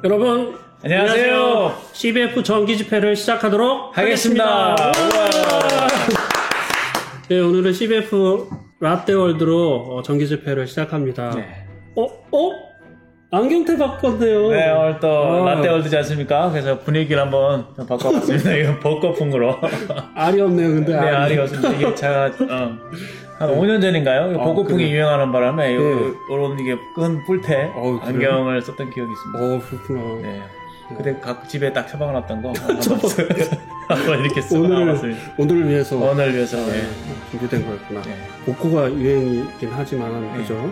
여러분 안녕하세요. CBF 정기 집회를 시작하도록 하겠습니다. 네, 오늘은 CBF 라떼월드로 정기 집회를 시작합니다. 네. 안경테 바꿨네요. 네, 오늘 또 라떼월드지 않습니까? 그래서 분위기를 한번 좀 바꿔봤습니다. 이거 벚꽃풍으로. 알이 없네요, 근데. 네, 알이 없습니다. 이게 제가 한 5년 전인가요? 벚꽃풍이 그래. 유행하는 바람에 네. 이런 이게 끈 뿔테 그래요? 안경을 썼던 기억이 있습니다. 그렇구나. 네. 그때 각 집에 딱 처박아놨던 거 한번 이렇게 쓰고 나왔습니다. 오늘을 위해서 네. 준비된 거였구나. 네. 복고가 유행이긴 하지만 네. 그죠? 네.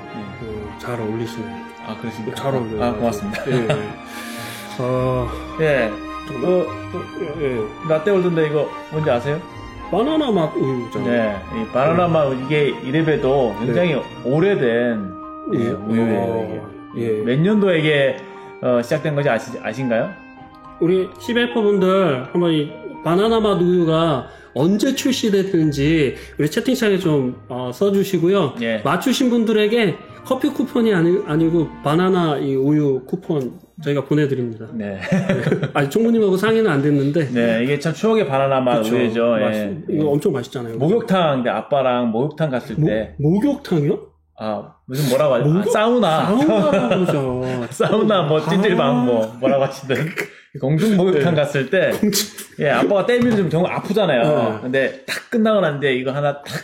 잘 어울리시네요. 아, 그렇습니까? 잘 어울려요. 아, 고맙습니다. 예. 예. 라떼월드인데 이거 뭔지 아세요? 바나나 맛 우유죠. 네, 이 바나나 맛 이게 이래봬도 굉장히 오래된 우유예요. 이게. 예. 몇 년도에 이게 시작된 건지 아신가요? 우리 CBF분들 한번 이 바나나 맛 우유가 언제 출시됐는지 우리 채팅창에 좀 써주시고요. 예. 맞추신 분들에게 커피 쿠폰이 아니고 바나나 이 우유 쿠폰 저희가 보내드립니다. 네. 아니 총무님하고 상의는 안 됐는데. 네, 이게 참 추억의 바나나 맛 그쵸. 우유죠. 예. 이거 엄청 맛있잖아요. 목욕탕, 근데 아빠랑 목욕탕 갔을 때. 목욕탕이요? 무슨 뭐라고 하죠? 사우나. 사우나라고 그러죠. 사우나, 찐질방, 뭐라고 하시든. 공중 목욕탕 갔을 때. 예, 아빠가 때리면 좀 정말 아프잖아요. 근데 탁 끝나고 났는데 이거 하나 탁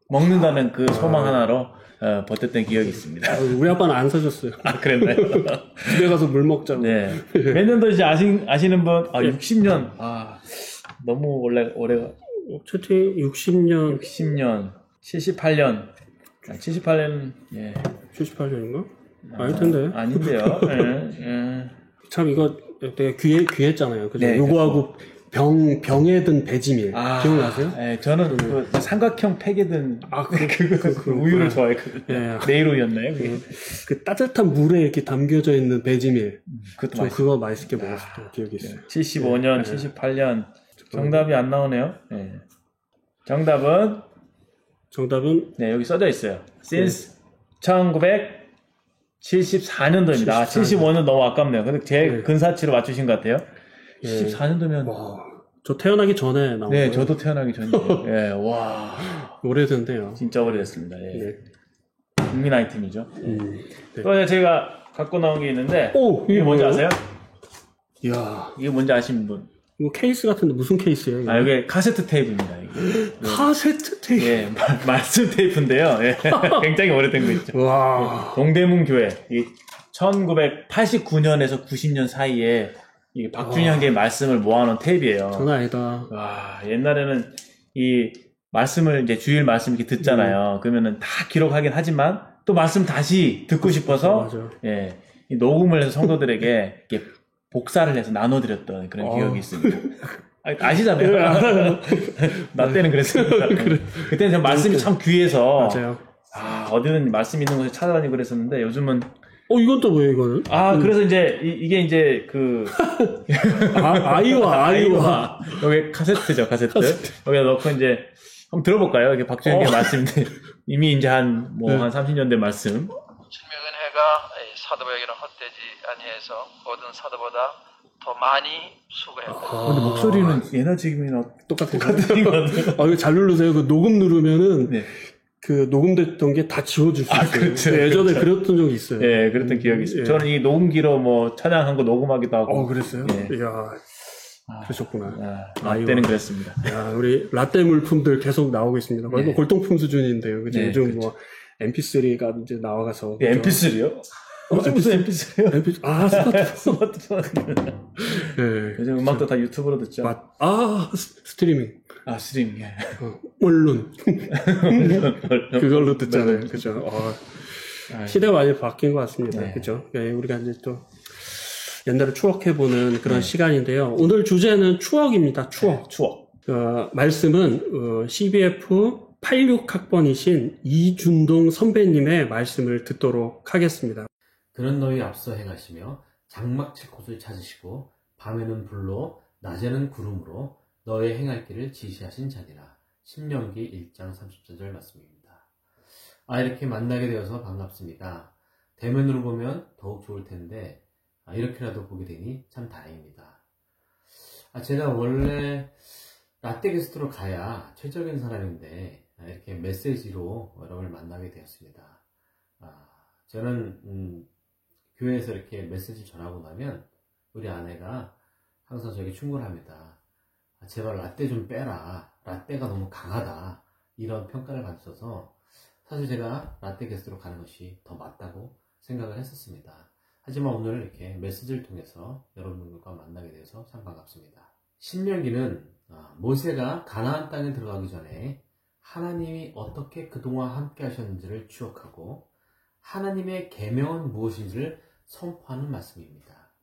먹는다는 그 소망 하나로 버텼던 기억이 있습니다. 우리 아빠는 안 사줬어요. 아, 그랬나요? 집에 가서 물 먹자고. 네. 몇 년도인지 아시는 분? 60년. 너무 오래가. 채팅 60년. 60년. 78년. 78년, 예. 78년인가? 아닐 텐데. 아닌데요. 예. 참 이거 되게 귀했잖아요. 그죠? 네, 요거하고 병에 든 배지밀. 기억나세요? 네, 저는 그 삼각형 팩에 든 그 우유를 좋아했거든요. 예. 내일 우유였나요? 그 따뜻한 물에 이렇게 담겨져 있는 배지밀. 그것도 그거 맛있게 먹었었던 기억이 있어요. 75년, 78년. 정답이 안 나오네요. 네. 정답은 네, 여기 써져 있어요. Since 1974년도입니다. 75년 너무 아깝네요. 근데 제 근사치로 맞추신 것 같아요. 74년도면. 와, 저 태어나기 전에 나온 네, 거예요? 저도 태어나기 전이에요. 예, 와. 오래된대요. 진짜 오래됐습니다. 예. 네. 국민 아이템이죠. 네. 또 제가 갖고 나온 게 있는데. 이게 뭔지 아세요? 이야. 이게 뭔지 아시는 분? 이거 케이스 같은데 무슨 케이스예요? 이거? 이게 카세트 테이프입니다. 이게. 카세트 테이프? 예, 말씀 테이프인데요. 예. 굉장히 오래된 거 있죠. 와. 동대문 교회. 1989년에서 90년 사이에 이 박준영의 말씀을 모아놓은 테이프예요. 장난 아니다. 와, 옛날에는 이 말씀을 이제 주일 말씀 이렇게 듣잖아요. 그러면은 다 기록하긴 하지만 또 말씀 다시 듣고 싶어서 맞아. 예, 이 녹음을 해서 성도들에게 이렇게 복사를 해서 나눠드렸던 그런 기억이 있습니다. 아시잖아요. 나 때는 그랬습니다. 그때는 전 말씀이 참 귀해서 맞아요. 어디든 말씀 있는 곳에 찾아다니고 그랬었는데 요즘은 이건 또 뭐예요, 이거는? 그래서 이제 이게 이제 아이와 여기 카세트죠, 카세트. 여기다 넣고 이제 한번 들어볼까요? 이게 박준영의 말씀인데 이미 이제 한 30년 된 말씀. 칠명은 해가 사도에게는 헛되지 아니해서 모든 사도보다 더 많이 수고했다. 근데 목소리는 예나 지금이나 똑같은 것 같아요. 이거 잘 누르세요. 그 녹음 누르면은 네. 그 녹음됐던 게 다 지워줄 수 있어요. 그렇죠, 예전에 그랬던 적이 있어요. 예, 그랬던 기억이 있어요. 저는 이 녹음기로 찬양한 거 녹음하기도 하고. 그랬어요? 예. 이야, 그러셨구나. 때는 그랬습니다. 야, 우리 라떼 물품들 계속 나오고 있습니다. 거의 뭐 골동품 수준인데요. 그죠? 요즘 그렇죠. MP3가 이제 나와가서. MP3요? 무슨 MP3요? 스마트폰. 네. 요즘 음악도 다 유튜브로 듣죠. 스트리밍. 스트리밍. 예. 언론. 그걸로 듣잖아요. 그죠? 시대가 많이 바뀐 것 같습니다. 그죠? 우리가 이제 또 옛날을 추억해보는 그런 시간인데요. 오늘 주제는 추억입니다. 추억. 말씀은 CBF 86학번이신 이준동 선배님의 말씀을 듣도록 하겠습니다. 그런 너희 앞서 행하시며 장막 칠 곳을 찾으시고 밤에는 불로 낮에는 구름으로 너의 행할 길을 지시하신 자니라. 신명기 1장 34절 말씀입니다. 이렇게 만나게 되어서 반갑습니다. 대면으로 보면 더욱 좋을 텐데 이렇게라도 보게 되니 참 다행입니다. 제가 원래 라떼 게스트로 가야 최적인 사람인데 이렇게 메시지로 여러분을 만나게 되었습니다. 저는 교회에서 이렇게 메시지 전하고 나면 우리 아내가 항상 저에게 충고를 합니다. 제발 라떼 좀 빼라. 라떼가 너무 강하다. 이런 평가를 받으셔서 사실 제가 라떼 게스트로 가는 것이 더 맞다고 생각을 했었습니다. 하지만 오늘 이렇게 메시지를 통해서 여러분들과 만나게 돼서 참 반갑습니다. 신명기는 모세가 가나안 땅에 들어가기 전에 하나님이 어떻게 그동안 함께 하셨는지를 추억하고 하나님의 계명은 무엇인지를 선포하는 말씀입니다.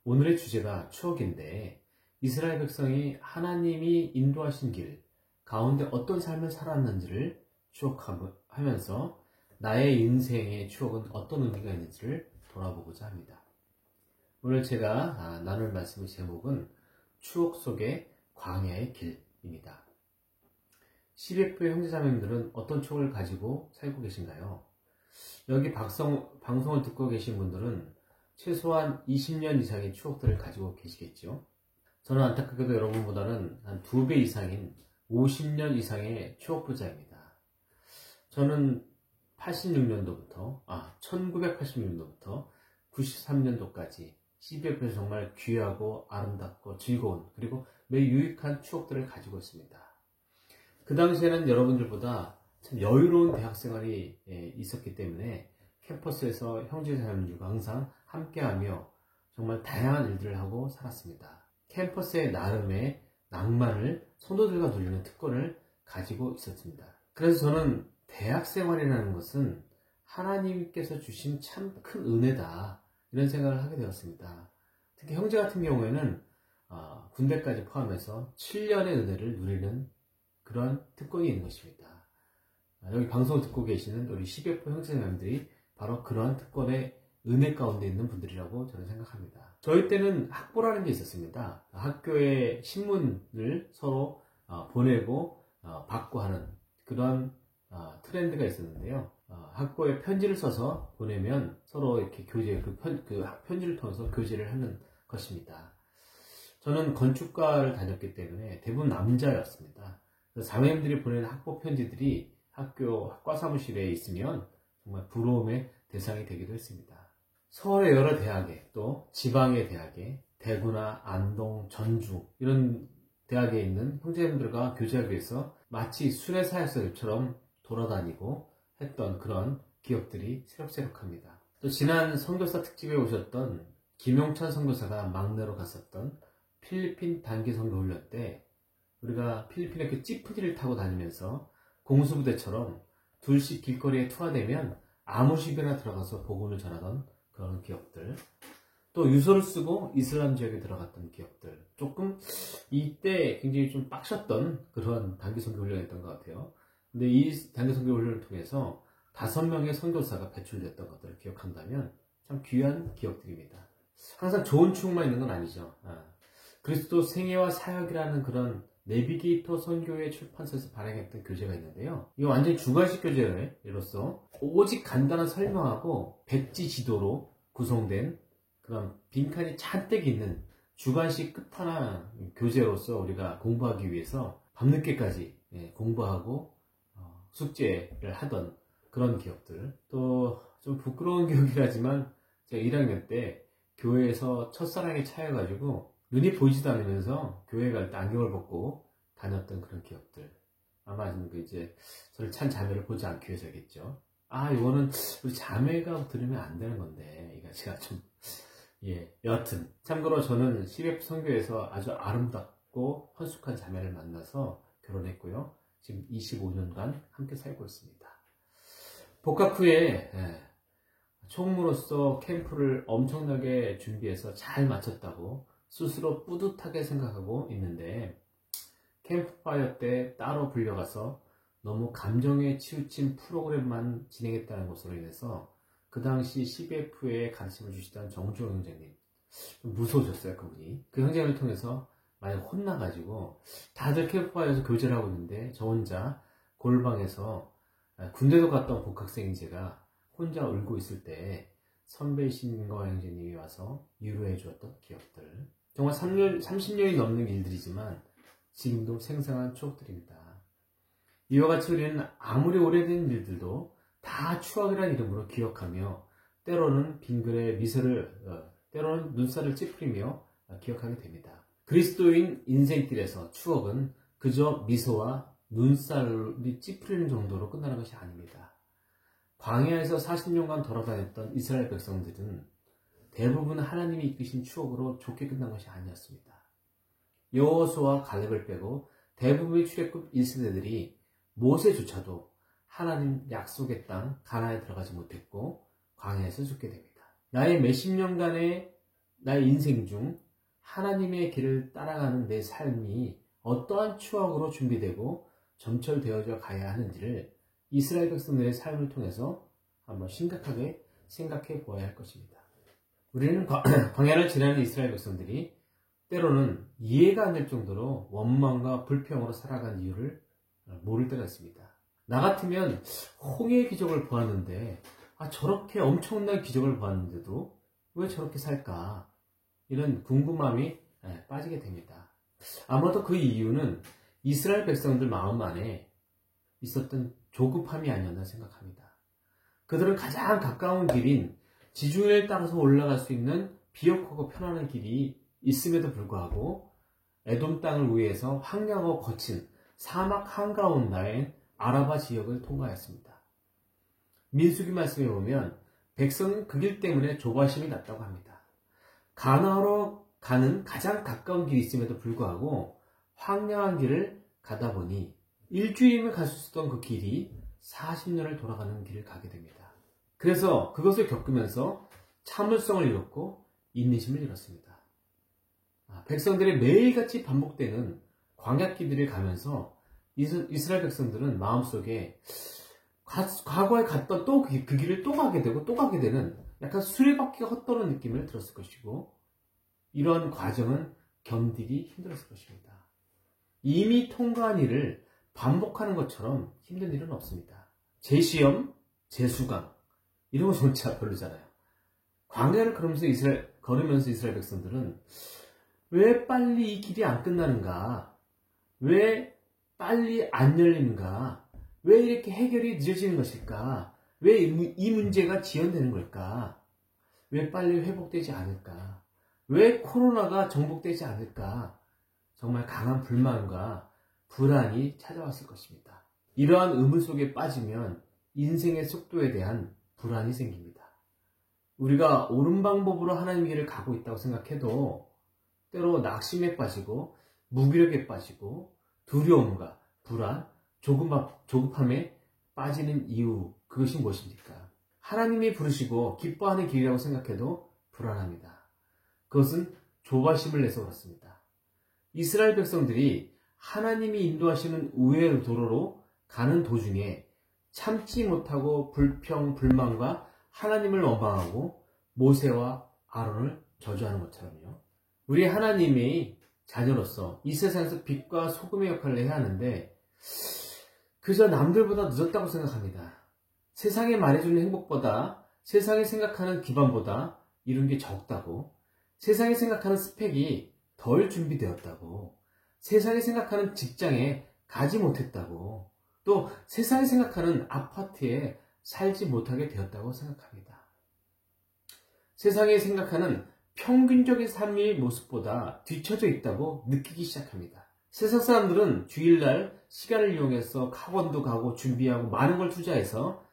오늘의 주제가 추억인데 이스라엘 백성이 하나님이 인도하신 길 가운데 어떤 삶을 살았는지를 추억하면서 나의 인생의 추억은 어떤 의미가 있는지를 돌아보고자 합니다. 오늘 제가 나눌 말씀의 제목은 추억 속의 광야의 길입니다. CBF의 형제자매님들은 어떤 추억을 가지고 살고 계신가요? 여기 방송을 듣고 계신 분들은 최소한 20년 이상의 추억들을 가지고 계시겠죠. 저는 안타깝게도 여러분보다는 한 2배 이상인 50년 이상의 추억 부자입니다. 저는 1986년도부터 93년도까지 CBF에서 정말 귀하고 아름답고 즐거운 그리고 매우 유익한 추억들을 가지고 있습니다. 그 당시에는 여러분들보다 참 여유로운 대학생활이 있었기 때문에 캠퍼스에서 형제자매들과 항상 함께하며 정말 다양한 일들을 하고 살았습니다. 캠퍼스의 나름의 낭만을 성도들과 누리는 특권을 가지고 있었습니다. 그래서 저는 대학생활이라는 것은 하나님께서 주신 참 큰 은혜다 이런 생각을 하게 되었습니다. 특히 형제 같은 경우에는 군대까지 포함해서 7년의 은혜를 누리는 그런 특권이 있는 것입니다. 여기 방송을 듣고 계시는 우리 CBF 형제자매들이 바로 그러한 특권의 은혜 가운데 있는 분들이라고 저는 생각합니다. 저희 때는 학보라는 게 있었습니다. 학교에 신문을 서로 보내고 받고 하는 그런 트렌드가 있었는데요. 학교에 편지를 써서 보내면 서로 이렇게 편지를 통해서 교제를 하는 것입니다. 저는 건축과를 다녔기 때문에 대부분 남자였습니다. 자매님들이 보내는 학보 편지들이 학과 사무실에 있으면 정말 부러움의 대상이 되기도 했습니다. 서울의 여러 대학에 또 지방의 대학에 대구나 안동, 전주 이런 대학에 있는 형제님들과 교제하기 위해서 마치 순회사역사들처럼 돌아다니고 했던 그런 기억들이 새록새록합니다. 또 지난 선교사 특집에 오셨던 김용찬 선교사가 막내로 갔었던 필리핀 단기 선교 훈련 때 우리가 필리핀의 그 찌푸기를 타고 다니면서 공수부대처럼 둘씩 길거리에 투하되면 아무 집에나 들어가서 복음을 전하던 그런 기억들, 또 유서를 쓰고 이슬람 지역에 들어갔던 기억들, 조금 이때 굉장히 좀 빡셨던 그런 단기 선교 훈련이었던 것 같아요. 근데 이 단기 선교 훈련을 통해서 5명의 선교사가 배출됐던 것들을 기억한다면 참 귀한 기억들입니다. 항상 좋은 추억만 있는 건 아니죠. 그리스도 생애와 사역이라는 그런 내비게이터 선교회 출판사에서 발행했던 교재가 있는데요. 이거 완전히 주관식 교재로서 오직 간단한 설명하고 백지 지도로 구성된 그런 빈칸이 잔뜩 있는 주관식 끝판왕 교재로서 우리가 공부하기 위해서 밤늦게까지 공부하고 숙제를 하던 그런 기억들. 또 좀 부끄러운 기억이라지만 제가 1학년 때 교회에서 첫사랑에 차여가지고 눈이 보이지도 않으면서 교회 갈 때 안경을 벗고 다녔던 그런 기억들. 아마 이제 저를 찬 자매를 보지 않기 위해서겠죠. 이거는 우리 자매가 들으면 안 되는 건데, 이거 제가 좀, 여하튼. 참고로 저는 CBF 선교에서 아주 아름답고 헌숙한 자매를 만나서 결혼했고요. 지금 25년간 함께 살고 있습니다. 복학 후에, 총무로서 캠프를 엄청나게 준비해서 잘 마쳤다고 스스로 뿌듯하게 생각하고 있는데 캠프파이어 때 따로 불려가서 너무 감정에 치우친 프로그램만 진행했다는 것으로 인해서 그 당시 CBF에 가르침을 주시던 정주영 형제님 좀 무서우셨어요. 그분이. 그 형제님을 통해서 많이 혼나가지고 다들 캠프파이어에서 교제를 하고 있는데 저 혼자 골방에서 군대도 갔던 복학생인 제가 혼자 울고 있을 때 선배신과 형제님이 와서 위로해 주었던 기억들. 정말 30년이 넘는 일들이지만 지금도 생생한 추억들입니다. 이와 같이 우리는 아무리 오래된 일들도 다 추억이라는 이름으로 기억하며 때로는 빙글에 미소를 때로는 눈살을 찌푸리며 기억하게 됩니다. 그리스도인 인생길에서 추억은 그저 미소와 눈살이 찌푸리는 정도로 끝나는 것이 아닙니다. 광야에서 40년간 돌아다녔던 이스라엘 백성들은 대부분 하나님이 이끄신 추억으로 좋게 끝난 것이 아니었습니다. 여호수아와 갈렙을 빼고 대부분의 출애굽 1세대들이 모세조차도 하나님 약속의 땅 가나안에 들어가지 못했고 광야에서 죽게 됩니다. 나의 몇십 년간의 나의 인생 중 하나님의 길을 따라가는 내 삶이 어떠한 추억으로 준비되고 점철되어져 가야 하는지를 이스라엘 백성들의 삶을 통해서 한번 심각하게 생각해 보아야 할 것입니다. 우리는 광야를 지나는 이스라엘 백성들이 때로는 이해가 안 될 정도로 원망과 불평으로 살아간 이유를 모를 때가 있습니다. 나 같으면 홍해의 기적을 보았는데 저렇게 엄청난 기적을 보았는데도 왜 저렇게 살까? 이런 궁금함이 빠지게 됩니다. 아마도 그 이유는 이스라엘 백성들 마음 안에 있었던 조급함이 아니었나 생각합니다. 그들은 가장 가까운 길인 지중해를 따라서 올라갈 수 있는 비옥하고 편안한 길이 있음에도 불구하고 에돔 땅을 위해서 황량하고 거친 사막 한가운데인 아라바 지역을 통과했습니다. 민수기 말씀에 보면 백성은 그 길 때문에 조바심이 났다고 합니다. 가나안으로 가는 가장 가까운 길이 있음에도 불구하고 황량한 길을 가다 보니 일주일이면 갈 수 있었던 그 길이 40년을 돌아가는 길을 가게 됩니다. 그래서 그것을 겪으면서 참을성을 잃었고 인내심을 잃었습니다. 백성들의 매일같이 반복되는 광야길들을 가면서 이스라엘 백성들은 마음속에 과거에 갔던 또 그 길을 또 가게 되고 또 가게 되는 약간 수레바퀴가 헛도는 느낌을 들었을 것이고 이러한 과정은 견디기 힘들었을 것입니다. 이미 통과한 일을 반복하는 것처럼 힘든 일은 없습니다. 재시험, 재수강 이런 것조차 별로잖아요. 광야를 걸으면서 이스라엘 백성들은 왜 빨리 이 길이 안 끝나는가? 왜 빨리 안 열리는가? 왜 이렇게 해결이 늦어지는 것일까? 왜 이 문제가 지연되는 걸까? 왜 빨리 회복되지 않을까? 왜 코로나가 정복되지 않을까? 정말 강한 불만과 불안이 찾아왔을 것입니다. 이러한 의문 속에 빠지면 인생의 속도에 대한 불안이 생깁니다. 우리가 옳은 방법으로 하나님의 길을 가고 있다고 생각해도 때로 낙심에 빠지고 무기력에 빠지고 두려움과 불안, 조급함에 빠지는 이유, 그것이 무엇입니까? 하나님이 부르시고 기뻐하는 길이라고 생각해도 불안합니다. 그것은 조바심을 내서 그렇습니다. 이스라엘 백성들이 하나님이 인도하시는 우회의 도로로 가는 도중에 참지 못하고 불평, 불만과 하나님을 원망하고 모세와 아론을 저주하는 것처럼요. 우리 하나님의 자녀로서 이 세상에서 빛과 소금의 역할을 해야 하는데 그저 남들보다 늦었다고 생각합니다. 세상에 말해주는 행복보다 세상이 생각하는 기반보다 이룬 게 적다고, 세상이 생각하는 스펙이 덜 준비되었다고, 세상이 생각하는 직장에 가지 못했다고, 또 세상이 생각하는 아파트에 살지 못하게 되었다고 생각합니다. 세상이 생각하는 평균적인 삶의 모습보다 뒤처져 있다고 느끼기 시작합니다. 세상 사람들은 주일날 시간을 이용해서 학원도 가고 준비하고 많은 걸 투자해서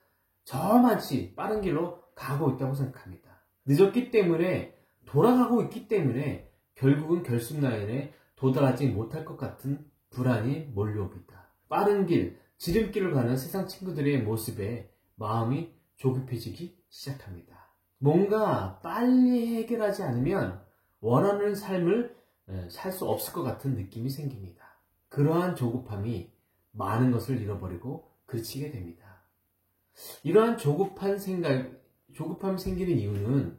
저만치 빠른 길로 가고 있다고 생각합니다. 늦었기 때문에 돌아가고 있기 때문에 결국은 결승라인에 도달하지 못할 것 같은 불안이 몰려옵니다. 빠른 길, 지름길을 가는 세상 친구들의 모습에 마음이 조급해지기 시작합니다. 뭔가 빨리 해결하지 않으면 원하는 삶을 살 수 없을 것 같은 느낌이 생깁니다. 그러한 조급함이 많은 것을 잃어버리고 그치게 됩니다. 이러한 조급함이 생기는 이유는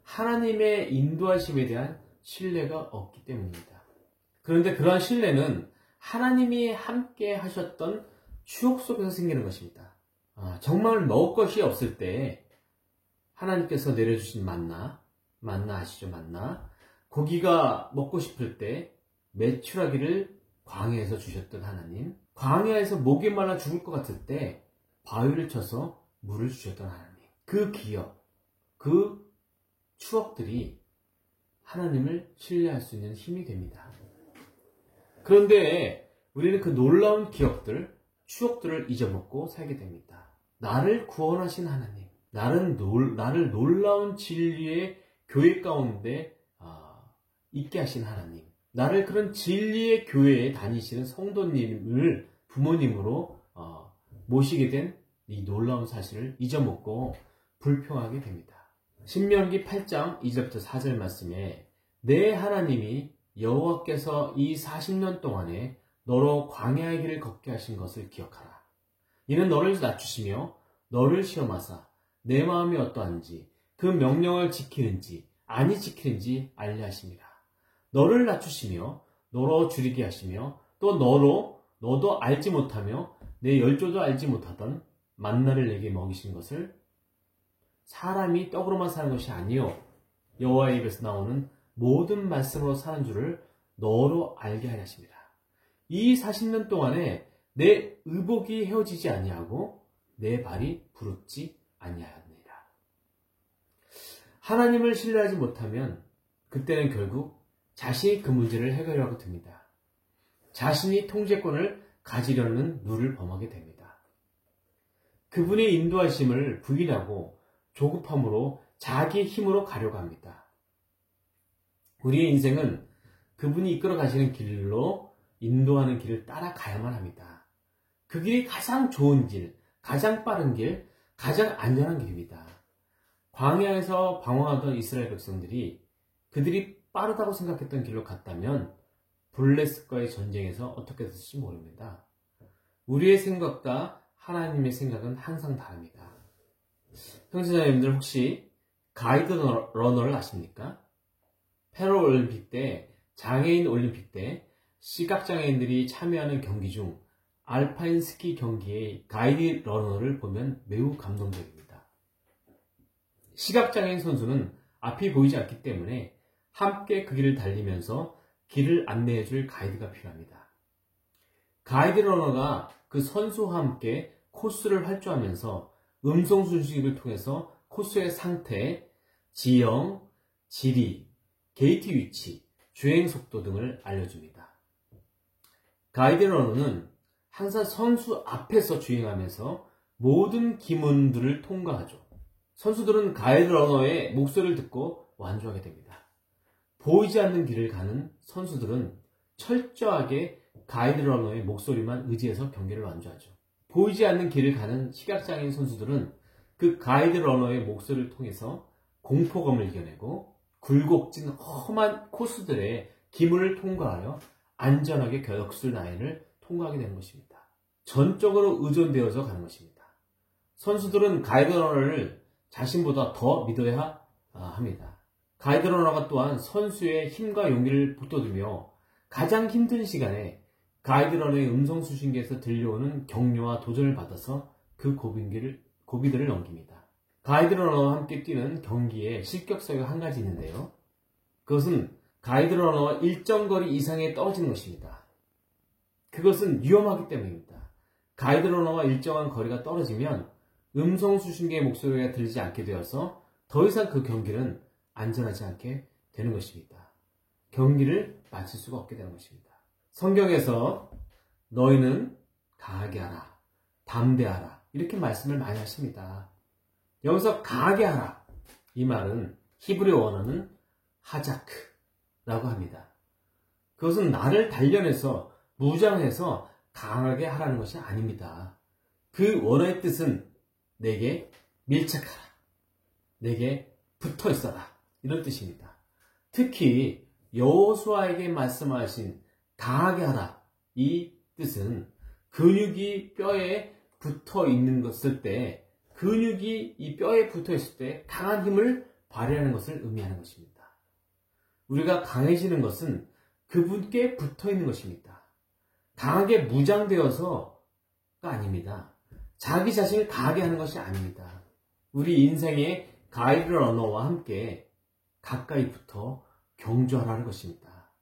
하나님의 인도하심에 대한 신뢰가 없기 때문입니다. 그런데 그러한 신뢰는 하나님이 함께 하셨던 추억 속에서 생기는 것입니다. 정말 먹을 것이 없을 때 하나님께서 내려주신 만나 아시죠? 만나. 고기가 먹고 싶을 때 메추라기를 광야에서 주셨던 하나님, 광야에서 목이 말라 죽을 것 같을 때 바위를 쳐서 물을 주셨던 하나님, 그 기억, 그 추억들이 하나님을 신뢰할 수 있는 힘이 됩니다. 그런데 우리는 그 놀라운 기억들, 추억들을 잊어먹고 살게 됩니다. 나를 구원하신 하나님, 나를 놀라운 진리의 교회 가운데 있게 하신 하나님, 나를 그런 진리의 교회에 다니시는 성도님을 부모님으로 모시게 된 이 놀라운 사실을 잊어먹고 불평하게 됩니다. 신명기 8장 2절부터 4절 말씀에 내 하나님이 여호와께서 이 40년 동안에 너로 광야의 길을 걷게 하신 것을 기억하라. 이는 너를 낮추시며 너를 시험하사 내 마음이 어떠한지 그 명령을 지키는지 아니 지키는지 알려 하심이라. 너를 낮추시며 너로 줄이게 하시며 또 너도 알지 못하며 내 열조도 알지 못하던 만나를 내게 먹이신 것을 사람이 떡으로만 사는 것이 아니요 여호와의 입에서 나오는 모든 말씀으로 사는 줄을 너로 알게 하려 하십니다. 이 40년 동안에 내 의복이 헤어지지 아니하고 내 발이 부르지 아니하였느니라. 하나님을 신뢰하지 못하면 그때는 결국 자신이 그 문제를 해결하고 듭니다. 자신이 통제권을 가지려는 누를 범하게 됩니다. 그분의 인도하심을 부인하고 조급함으로 자기 힘으로 가려고 합니다. 우리의 인생은 그분이 이끌어 가시는 길로 인도하는 길을 따라가야만 합니다. 그 길이 가장 좋은 길, 가장 빠른 길, 가장 안전한 길입니다. 광야에서 방황하던 이스라엘 백성들이 그들이 빠르다고 생각했던 길로 갔다면 블레셋과의 전쟁에서 어떻게 됐을지 모릅니다. 우리의 생각과 하나님의 생각은 항상 다릅니다. 형제자매님들 혹시 가이드 러너를 아십니까? 패럴올림픽 때, 장애인 올림픽 때 시각장애인들이 참여하는 경기 중 알파인 스키 경기의 가이드 러너를 보면 매우 감동적입니다. 시각장애인 선수는 앞이 보이지 않기 때문에 함께 그 길을 달리면서 길을 안내해줄 가이드가 필요합니다. 가이드 러너가 그 선수와 함께 코스를 활주하면서 음성 순식을 통해서 코스의 상태, 지형, 지리, 게이트 위치, 주행 속도 등을 알려줍니다. 가이드 러너는 항상 선수 앞에서 주행하면서 모든 기문들을 통과하죠. 선수들은 가이드 러너의 목소리를 듣고 완주하게 됩니다. 보이지 않는 길을 가는 선수들은 철저하게 가이드 러너의 목소리만 의지해서 경기를 완주하죠. 보이지 않는 길을 가는 시각장애인 선수들은 그 가이드 러너의 목소리를 통해서 공포감을 이겨내고 굴곡진 험한 코스들의 기문을 통과하여 안전하게 격술 라인을 통과하게 되는 것입니다. 전적으로 의존되어서 가는 것입니다. 선수들은 가이드 러너를 자신보다 더 믿어야 합니다. 가이드 러너가 또한 선수의 힘과 용기를 북돋우며 가장 힘든 시간에 가이드 러너의 음성 수신기에서 들려오는 격려와 도전을 받아서 그 고비들을 넘깁니다. 가이드 러너와 함께 뛰는 경기에 실격사유가 한 가지 있는데요. 그것은 가이드 러너와 일정 거리 이상에 떨어지는 것입니다. 그것은 위험하기 때문입니다. 가이드 러너와 일정한 거리가 떨어지면 음성 수신기의 목소리가 들리지 않게 되어서 더 이상 그 경기는 안전하지 않게 되는 것입니다. 경기를 마칠 수가 없게 되는 것입니다. 성경에서 너희는 강하게 하라, 담대하라 이렇게 말씀을 많이 하십니다. 여기서 강하게 하라 이 말은 히브리 원어는 하자크라고 합니다. 그것은 나를 단련해서 무장해서 강하게 하라는 것이 아닙니다. 그 원어의 뜻은 내게 밀착하라, 내게 붙어 있어라 이런 뜻입니다. 특히 여호수아에게 말씀하신 강하게 하라 이 뜻은 근육이 뼈에 붙어 있는 것을 때 근육이 이 뼈에 붙어 있을 때 강한 힘을 발휘하는 것을 의미하는 것입니다. 우리가 강해지는 것은 그분께 붙어 있는 것입니다. 강하게 무장되어서가 아닙니다. 자기 자신을 강하게 하는 것이 아닙니다. 우리 인생에 가이드 러너와 함께 가까이 붙어 경주하라는 것입니다.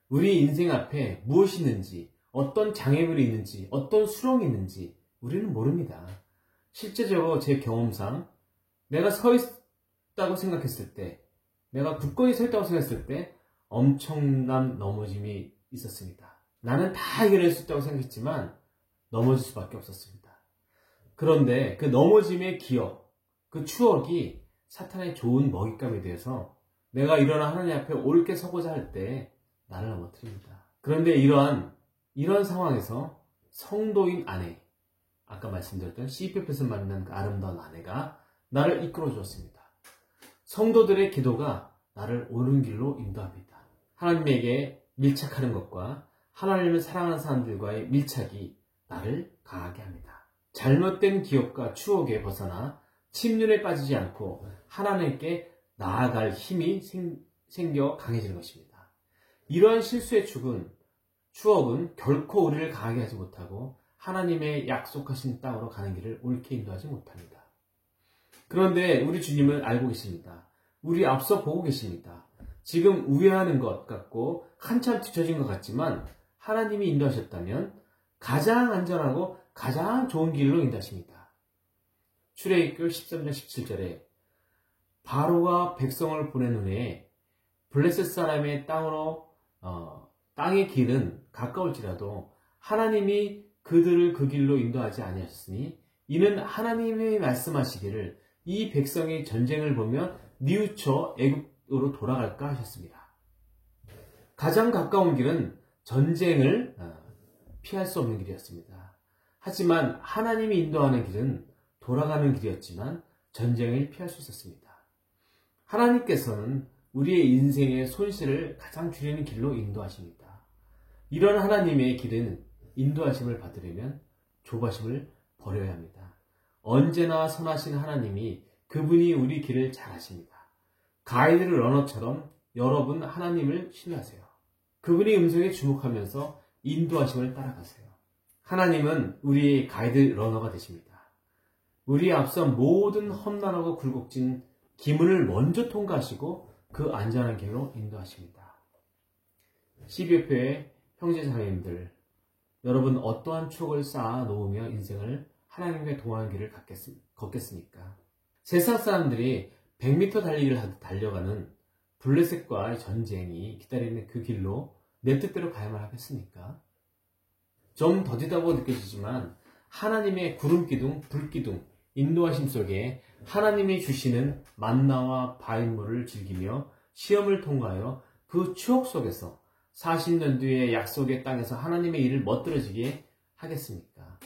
우리 인생 앞에 무엇이 있는지, 어떤 장애물이 있는지, 어떤 수렁이 있는지 우리는 모릅니다. 실제적으로 제 경험상 내가 서 있다고 생각했을 때, 내가 굳건히 서 있다고 생각했을 때 엄청난 넘어짐이 있었습니다. 나는 다 해결할 수 있다고 생각했지만 넘어질 수밖에 없었습니다. 그런데 그 넘어짐의 기억, 그 추억이 사탄의 좋은 먹잇감이 되어서 내가 일어나 하나님 앞에 옳게 서고자 할 때 나를 넘어뜨립니다. 그런데 이런 상황에서 성도인 아내, 아까 말씀드렸던 CPF에서 만난 그 아름다운 아내가 나를 이끌어 주었습니다. 성도들의 기도가 나를 옳은 길로 인도합니다. 하나님에게 밀착하는 것과 하나님을 사랑하는 사람들과의 밀착이 나를 강하게 합니다. 잘못된 기억과 추억에 벗어나 침륜에 빠지지 않고 하나님께 나아갈 힘이 생겨 강해지는 것입니다. 이러한 실수의 추억은 결코 우리를 강하게 하지 못하고 하나님의 약속하신 땅으로 가는 길을 옳게 인도하지 못합니다. 그런데 우리 주님은 알고 계십니다. 우리 앞서 보고 계십니다. 지금 우회하는 것 같고 한참 뒤처진 것 같지만 하나님이 인도하셨다면 가장 안전하고 가장 좋은 길로 인도하십니다. 출애굽기 13장 17절에 바로가 백성을 보낸 후에 블레셋 사람의 땅의 길은 가까울지라도 하나님이 그들을 그 길로 인도하지 아니하셨으니 이는 하나님의 말씀하시기를 이 백성이 전쟁을 보면 뉘우쳐 애굽으로 돌아갈까 하셨습니다. 가장 가까운 길은 전쟁을 피할 수 없는 길이었습니다. 하지만 하나님이 인도하는 길은 돌아가는 길이었지만 전쟁을 피할 수 있었습니다. 하나님께서는 우리의 인생의 손실을 가장 줄이는 길로 인도하십니다. 이런 하나님의 길은 인도하심을 받으려면 조바심을 버려야 합니다. 언제나 선하신 하나님이 그분이 우리 길을 잘 아십니다. 가이드 러너처럼 여러분 하나님을 신뢰하세요. 그분의 음성에 주목하면서 인도하심을 따라가세요. 하나님은 우리의 가이드 러너가 되십니다. 우리의 앞서 모든 험난하고 굴곡진 기문을 먼저 통과하시고 그 안전한 길로 인도하십니다. CBF의 형제자매님들, 여러분 어떠한 추억을 쌓아 놓으며 인생을 하나님과 동행하는 길을 걷겠습니까? 세상 사람들이 100m 달리기를 하듯 달려가는 블레셋과의 전쟁이 기다리는 그 길로 내 뜻대로 가야만 하겠습니까? 좀 더디다고 느껴지지만 하나님의 구름기둥, 불기둥, 인도하심 속에 하나님이 주시는 만나와 바인물을 즐기며 시험을 통과하여 그 추억 속에서 40년 뒤의 약속의 땅에서 하나님의 일을 멋들어지게 하겠습니까?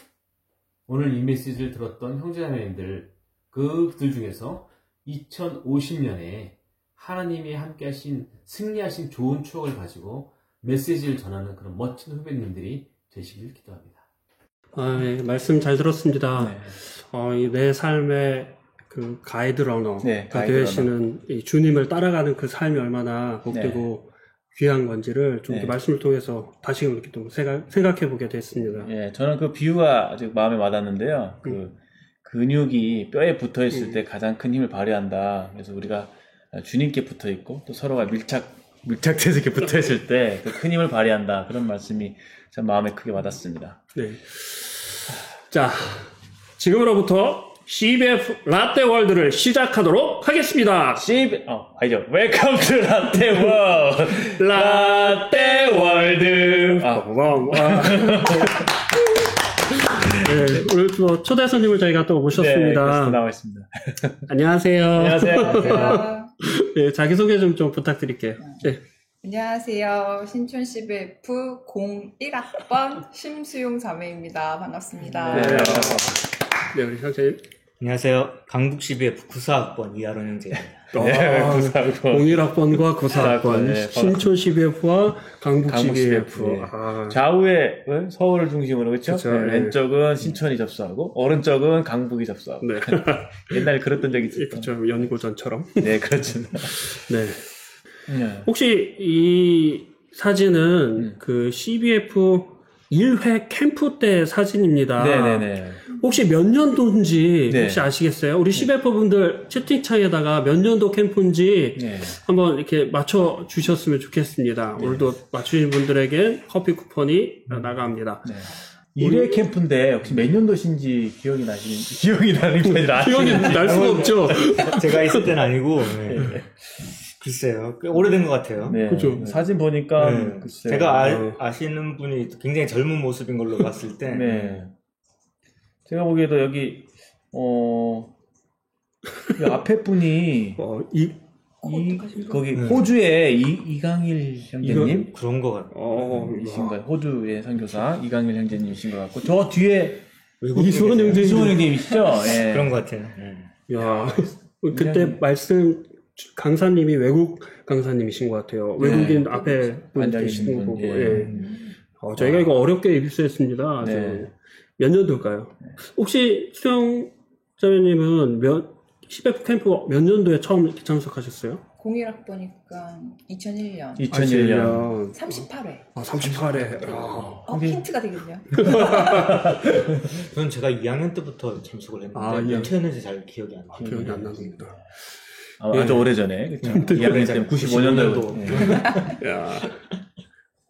오늘 이 메시지를 들었던 형제자매님들, 그들 중에서 2050년에 하나님이 함께 하신, 승리하신 좋은 추억을 가지고 메시지를 전하는 그런 멋진 후배님들이 되시길 기도합니다. 네, 말씀 잘 들었습니다. 네. 내 삶의 그 가이드 러너가 네, 가이드 되시는 이 주님을 따라가는 그 삶이 얼마나 복되고 귀한 건지를 좀 네. 말씀을 통해서 다시금 이렇게 또 생각해 보게 됐습니다. 예, 저는 그 비유가 아주 마음에 와닿는데요. 그 근육이 뼈에 붙어 있을 때 가장 큰 힘을 발휘한다. 그래서 우리가 주님께 붙어 있고 또 서로가 밀착돼서 이렇게 붙어 있을 때 그 큰 힘을 발휘한다. 그런 말씀이 참 마음에 크게 와닿습니다. 네. 자, 지금으로부터 CBF 라떼 월드를 시작하도록 하겠습니다. 아니죠. 웰컴 투 라떼 월드. 라떼 월드. 네, 오늘 또 초대 손님을 저희가 또 모셨습니다. 네, 나와 있습니다. 안녕하세요. 안녕하세요. 네, 자기소개 좀 부탁드릴게요. 네. 안녕하세요. 신촌 CBF 01학번 심수용 자매입니다. 반갑습니다. 네, 우리 선생님. 안녕하세요. 강북 CBF 94학번 이하론 형제입니다. 네, 01학번과 94학번, 네, 신촌 CBF와 강북 강북 CBF. CBF. 좌우에 서울을 중심으로 그렇죠? 그쵸, 네, 왼쪽은 신촌이 접수하고 오른쪽은 강북이 접수하고. 네. 옛날에 그랬던 적이 있었죠. 그렇죠. 연고전처럼. 네, 그렇죠. 네. 네. 혹시 이 사진은 그 CBF 1회 캠프 때 사진입니다. 네네네. 혹시 몇 년도인지 네. 혹시 아시겠어요? 우리 시베퍼분들 채팅창에다가 몇 년도 캠프인지 네. 한번 이렇게 맞춰 주셨으면 좋겠습니다. 오늘도 맞추신 분들에게 커피 쿠폰이 나갑니다. 네. 1회 캠프인데 혹시 몇 년도신지 기억이 나는 게 아니라 기억이 날 수가 없죠. 제가 있을 때는 아니고 네. 글쎄요, 꽤 오래된 것 같아요. 네. 그죠. 사진 보니까 네. 글쎄요. 제가 아시는 분이 굉장히 젊은 모습인 걸로 봤을 때 네. 제가 보기에도 여기 이 앞에 분이 거기 호주의 이강일 형제님 그런 것 같아요. 이신가요? 호주의 선교사 이강일 형제님이신 것 같고 저 뒤에 이수원 형제님이시죠? 예. 그런 것 같아요. 야, 그때 말씀 강사님이 외국 강사님이신 것 같아요. 외국인 앞에 분 계시는 거 보고. 예. 저희가 이거 어렵게 입수했습니다. 네. 몇 년도일까요? 혹시 수영 자매님은 시베프 캠프 몇 년도에 처음 이렇게 참석하셨어요? 01학번이니까 2001년 2001년 38회. 38회. 힌트가 되겠네요. 저는 제가 2학년 때부터 참석을 했는데 몇 회였는지 잘 기억이 안 나요. 기억이 안 납니다. 아주 오래전에 2학년 때 95년도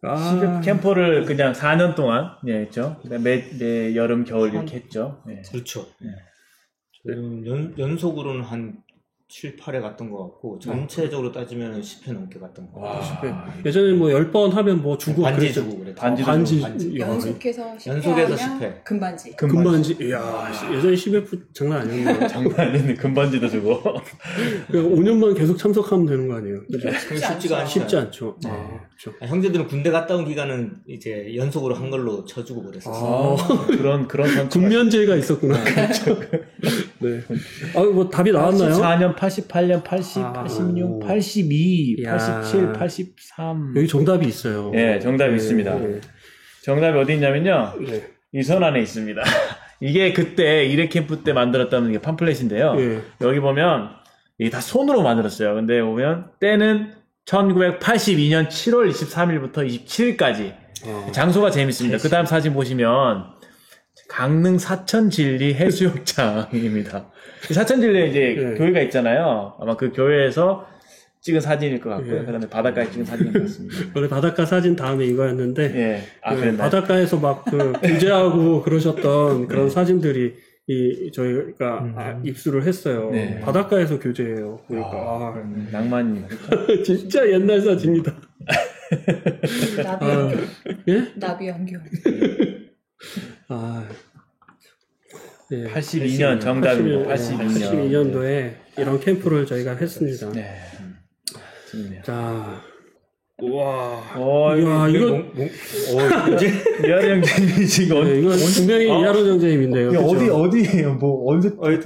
시베프 캠퍼를 그냥 4년 동안 했죠. 매 여름 겨울 이렇게 했죠. 네. 그렇죠. 연속으로는 한 7, 8회 갔던 것 같고 전체적으로 따지면 10회 넘게 갔던 것 같아요. 예전에 뭐 10번 하면 뭐 주고 반지 그랬죠. 주고 그랬죠. 반지. 연속해서 10회 연속해서 하면 10회. 금반지. 금반지. 이야, 예전에 시베프 장난 아니었네요. 장난 아니네. 금반지도 주고. 5년만 계속 참석하면 되는 거 아니에요? 그죠? 쉽지 않죠. 그렇죠. 형제들은 군대 갔다 온 기간은 이제 연속으로 한 걸로 쳐주고 그랬었어요. 그런 군면제가 있었구나. 그렇죠. 네. 뭐 답이 나왔나요? 84년, 88년, 80, 86, 82, 이야. 87, 83. 여기 정답이 있어요. 네, 정답이 있습니다. 네. 정답이 어디 있냐면요. 네. 이 선 안에 있습니다. 이게 그때 1회 캠프 때 만들었다는 게 팜플렛인데요. 네. 여기 보면 이게 다 손으로 만들었어요. 근데 보면 때는 1982년 7월 23일부터 27일까지. 장소가 재밌습니다. 그 다음 사진 보시면 강릉 사천진리 해수욕장입니다. 사천진리에 이제 교회가 있잖아요. 아마 그 교회에서 찍은 사진일 것 같고요. 그 다음에 바닷가에 찍은 사진인 것 같습니다. 원래 바닷가 사진 다음에 이거였는데, 그랬나요? 바닷가에서 막 교제하고 그러셨던 그런 사진들이 저희가 입수를 했어요. 네. 바닷가에서 교제해요. 그러니까. 낭만입니다. 진짜 옛날 사진이다. 나비 안경. 예? 나비 안경. 네. 82년 정답입니다. 82년도에 이런 캠프를 저희가 했습니다. 네. 재밌네요. 자, 우와. 이야, 이거 이하로 형제님이 지금 이건 분명히 이하로 형제님인데요. 어디에요?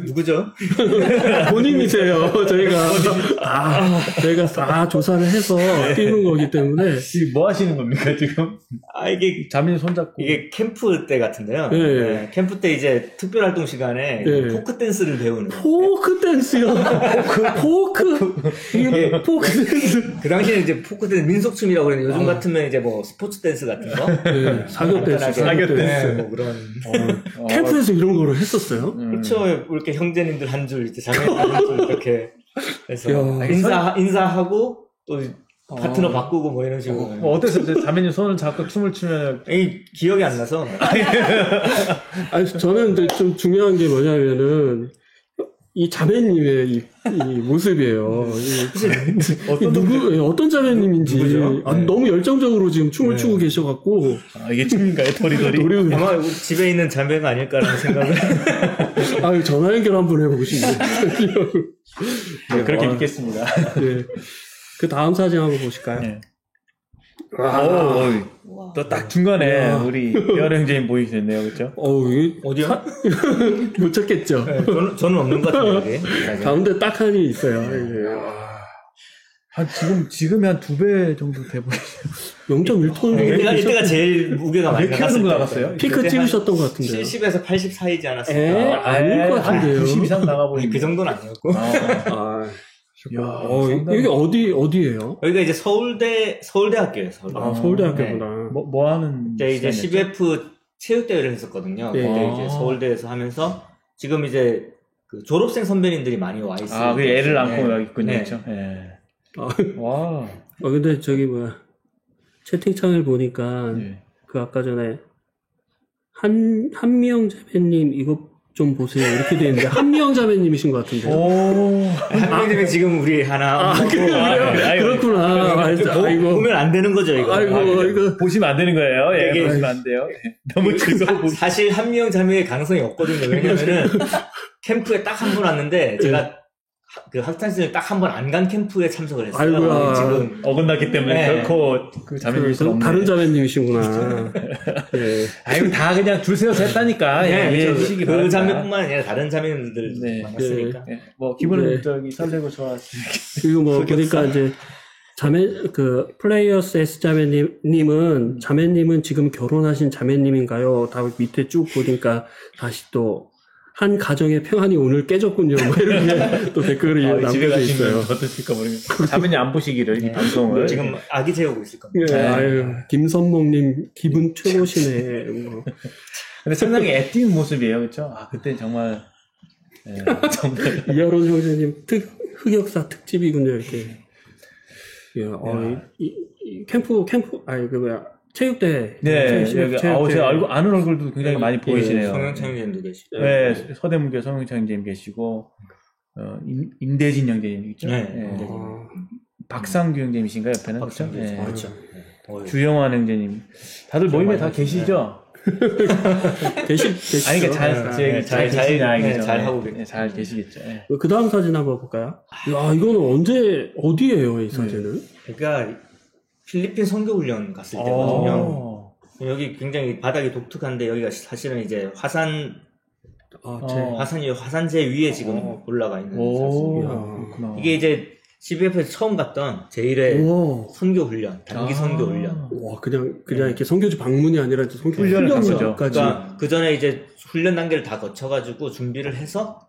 누구죠? 본인이세요. 저희가 다 조사를 해서 띄우는 거기 때문에. 지금 뭐 하시는 겁니까, 지금? 이게 자매님 손잡고. 이게 캠프 때 같은데요. 네. 네, 캠프 때 이제 특별 활동 시간에 네. 포크 댄스를 배우는. 포크 댄스요. 이게 포크 댄스. 그 당시에는 이제 포크 댄스 민속춤이라고 그랬는데 요즘 같으면 이제 뭐 스포츠 댄스 같은 거. 네, 사교 댄스. 뭐 그런. 캠프에서 이런 거를 했었어요? 그렇죠. 이렇게 형제님들 한 줄, 이제 자매님들 한 줄 이렇게 해서 야, 인사하고 또 파트너 바꾸고 뭐 이런 식으로. 어땠어요? 자매님 손을 잡고 춤을 추면. 기억이 안 나서. 아니, 저는 근데 좀 중요한 게 뭐냐면은, 이 자매님의 이 모습이에요. 어떤 자매님인지. 너무 열정적으로 지금 춤을 추고 계셔갖고. 이게 춤인가요? 도리도리? 아마 집에 있는 자매가 아닐까라는 생각을. 전화 연결 한번 해보시죠. 네, 그렇게 믿겠습니다. 네. 그 다음 사진 한번 보실까요? 네. 또 딱 중간에 우리 이하로 형제님 보이시네요, 그렇죠? 이게 어디야? 못 찾겠죠. 네, 저는 없는 것 같은데. 가운데 딱 한이 있어요. 지금이 한 2배 정도 돼 보이죠. 0.1톤. 이때가 제일 무게가 많이 나갔어요? 피크 찍으셨던 것 같은데요. 70에서 80 사이지 않았을까? 아닐 것 같은데요. 90 이상 나가 보이네. 그 정도는 아니었고. 야, 여기 어디예요? 여기가 이제 서울대학교예요. 서울대학교구나. 뭐 하는? 그때 이제 CBF 체육대회를 했었거든요. 네. 그때 이제 서울대에서 하면서 지금 이제 그 졸업생 선배님들이 많이 와 있어요. 그 애를 안고 네. 있군요. 네. 그렇죠? 예. 아, 와. 근데 저기 채팅창을 보니까 예. 그 아까 전에 한미영 자매님 이거 좀 보세요 이렇게 돼 있는데 한미영 자매님이신 것 같은데요. 한명님이 지금 우리 하나 그렇구나. 아이고. 보면 안 되는 거죠 이거. 아이고 이거 보시면 안 되는 거예요. 예, 되게- 보시면 안 돼요. 너무 즐거워. 사실 한미영 자매의 가능성이 없거든요. 왜냐면은 캠프에 딱 한 번 왔는데 제가 그 학창시절 딱 한 번 안 간 캠프에 참석을 했어요. 아이고야. 지금 어긋났기 때문에 네. 결코 그 자매님 수 없네. 다른 자매님이시구나. 예. 아이고 다 그냥 줄 세워서 했다니까. 예, 이해해 주시기 그 바랍니다. 자매뿐만 아니라 다른 자매님들 네. 만났으니까. 예, 뭐 기분은 네. 저기 설레고 좋았으니까. 그리고 보니까 이제 플레이어스 S 자매님은 자매님은 지금 결혼하신 자매님인가요? 다 밑에 쭉 보니까 다시 또 한 가정의 평안이 오늘 깨졌군요. 이렇게 또 댓글이 집에 남겨져 가시면 있어요. 어떠실까 모르겠어요. 자매님 안 보시기를 이 방송을. 지금 아기 재우고 있을 겁니다. 예, 아유, 김선목님 기분 최고시네. 근데 상당히 애띤 모습이에요, 그렇죠? 그때 정말 정말 이하론 형제님 흑역사 특집이군요. 이렇게. 예, 이 캠프 체육대. 네, 제가 아는 얼굴도 굉장히 많이 보이시네요. 성형창 형님도 계시고. 네, 서대문교 성형창 형님 계시고, 임대진 형제님 있죠? 네. 네. 박상규 형제님이신가요, 옆에는? 그렇죠? 네. 그렇죠. 주영환 형제님. 다들 모임에 다 계시죠? 계시죠. 아니, 그러니까 잘 하고 계시죠. 잘 계시겠죠. 네. 그 다음 사진 한번 볼까요? 야, 이거는 어디예요, 이 사진은? 그러니까 필리핀 선교훈련 갔을 때거든요. 여기 굉장히 바닥이 독특한데 여기가 사실은 이제 화산재 위에 지금 올라가 있는 사진이에요. 이게 이제 CBF에서 처음 갔던 제1회 선교훈련, 단기 선교훈련. 와, 그냥 이렇게 선교지 방문이 아니라 이제 훈련을 간 거죠. 그러니까 그 전에 이제 훈련 단계를 다 거쳐가지고 준비를 해서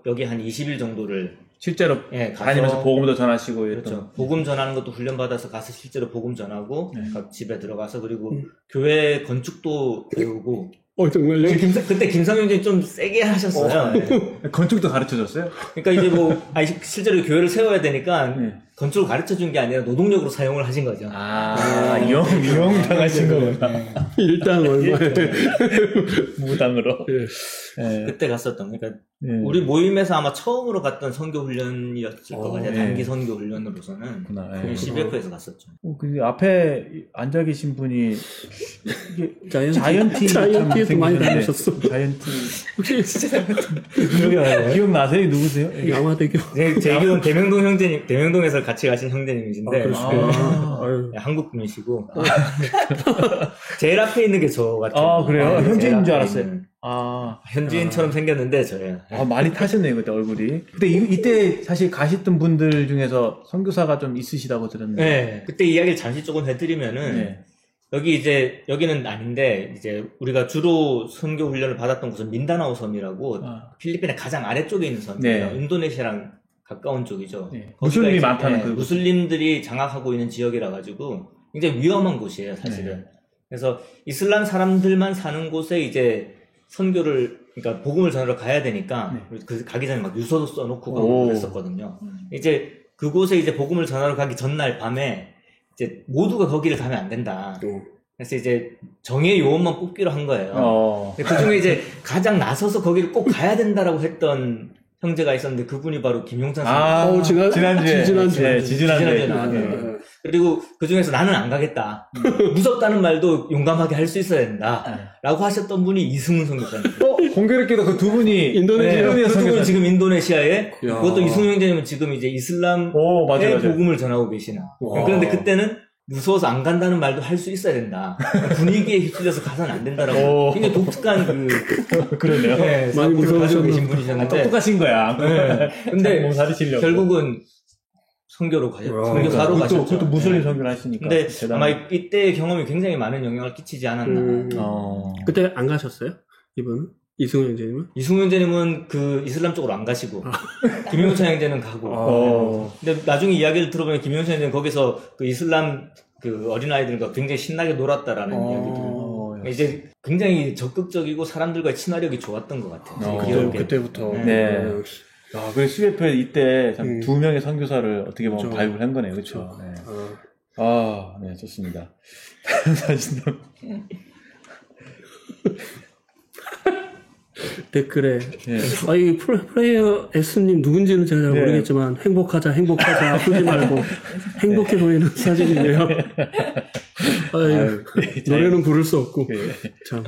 여기 한 20일 정도를 실제로 다니면서 복음도 전하시고 그렇죠. 복음 전하는 것도 훈련 받아서 가서 실제로 복음 전하고 각 집에 들어가서 그리고 교회 건축도 배우고. 정말요? 그때 김성윤이 좀 세게 하셨어요. 네. 건축도 가르쳐줬어요? 그러니까 이제 실제로 교회를 세워야 되니까 건축을 가르쳐준 게 아니라 노동력으로 사용을 하신 거죠. 이용 당하신 거구나. 일당 얼마에. 무당으로. 그때 갔었던, 그러니까 우리 모임에서 아마 처음으로 갔던 선교훈련이었을 거거든요. 단기 선교훈련으로서는. CBF에서 갔었죠. 그 앞에 앉아 계신 분이 자이언티에도 많이 다니셨어. 자이언티. 혹시 진짜 기억나세요? 누구세요? 양화대교. 제 기억은 대명동 형제님, 대명동에서 같이 가신 형제님이신데 한국 분이시고 제일 앞에 있는 게 저 같아요. 그래요? 현지인인 줄 알았어요. 현지인처럼 생겼는데 저예요. 많이 타셨네요, 그때 얼굴이. 근데 이때 사실 가셨던 분들 중에서 선교사가 좀 있으시다고 들었는데. 네, 그때 이야기를 잠시 조금 해드리면은 여기는 아닌데 이제 우리가 주로 선교 훈련을 받았던 곳은 민다나오 섬이라고 필리핀의 가장 아래쪽에 있는 섬이에요. 인도네시아랑 가까운 쪽이죠. 무슬림이 많다는 무슬림들이 장악하고 있는 지역이라 가지고 굉장히 위험한 곳이에요, 사실은. 그래서 이슬람 사람들만 사는 곳에 이제 선교를, 그러니까 복음을 전하러 가야 되니까 가기 전에 막 유서도 써놓고 가고 그랬었거든요. 이제 그곳에 이제 복음을 전하러 가기 전날 밤에 이제 모두가 거기를 가면 안 된다. 그래서 이제 정예 요원만 뽑기로 한 거예요. 그 중에 이제 가장 나서서 거기를 꼭 가야 된다라고 했던 형제가 있었는데 그분이 바로 김용찬 선생님. 지지난주에 나왔는데. 그리고 그 중에서 나는 안 가겠다. 무섭다는 말도 용감하게 할 수 있어야 된다. 라고 하셨던 분이 이승훈 선교사님. 공교롭게도 그 두 분이 그 두 분이 지금 인도네시아에 그것도 이승훈 형제님은 지금 이제 이슬람의 복음을 전하고 계시는. 그런데 그때는 무서워서 안 간다는 말도 할 수 있어야 된다. 분위기에 휩쓸려서 가서는 안 된다라고. 굉장히 독특한 그러네요. 많이 무서워하시고 계신 분이셨는데. 똑똑하신 거야. 근데 결국은 선교로 가셨죠. 선교사로 가셨죠. 그것도 무슬림 선교를 하시니까. 근데 아마 이때의 경험이 굉장히 많은 영향을 끼치지 않았나. 그때 안 가셨어요? 이분은? 이승훈 형제님은? 이승훈 형제님은 그 이슬람 쪽으로 안 가시고 김용찬 형제는 가고. 근데 나중에 이야기를 들어보면 김용찬 형제는 거기서 그 이슬람 그 어린아이들과 굉장히 신나게 놀았다라는 이야기들을 이제 굉장히 적극적이고 사람들과 친화력이 좋았던 것 같아요. 그때부터. 네. 아, 그래 CBF에 이때 참 두 명의 선교사를 어떻게 보면 발굴을 한 거네요, 그렇죠? 네. 네, 좋습니다. 다음 사진도. 댓글에 네. 이 플레이어 S님 누군지는 제가 잘 모르겠지만 행복하자 아프지 말고 행복해 보이는 사진이네요. 노래는 부를 수 없고 참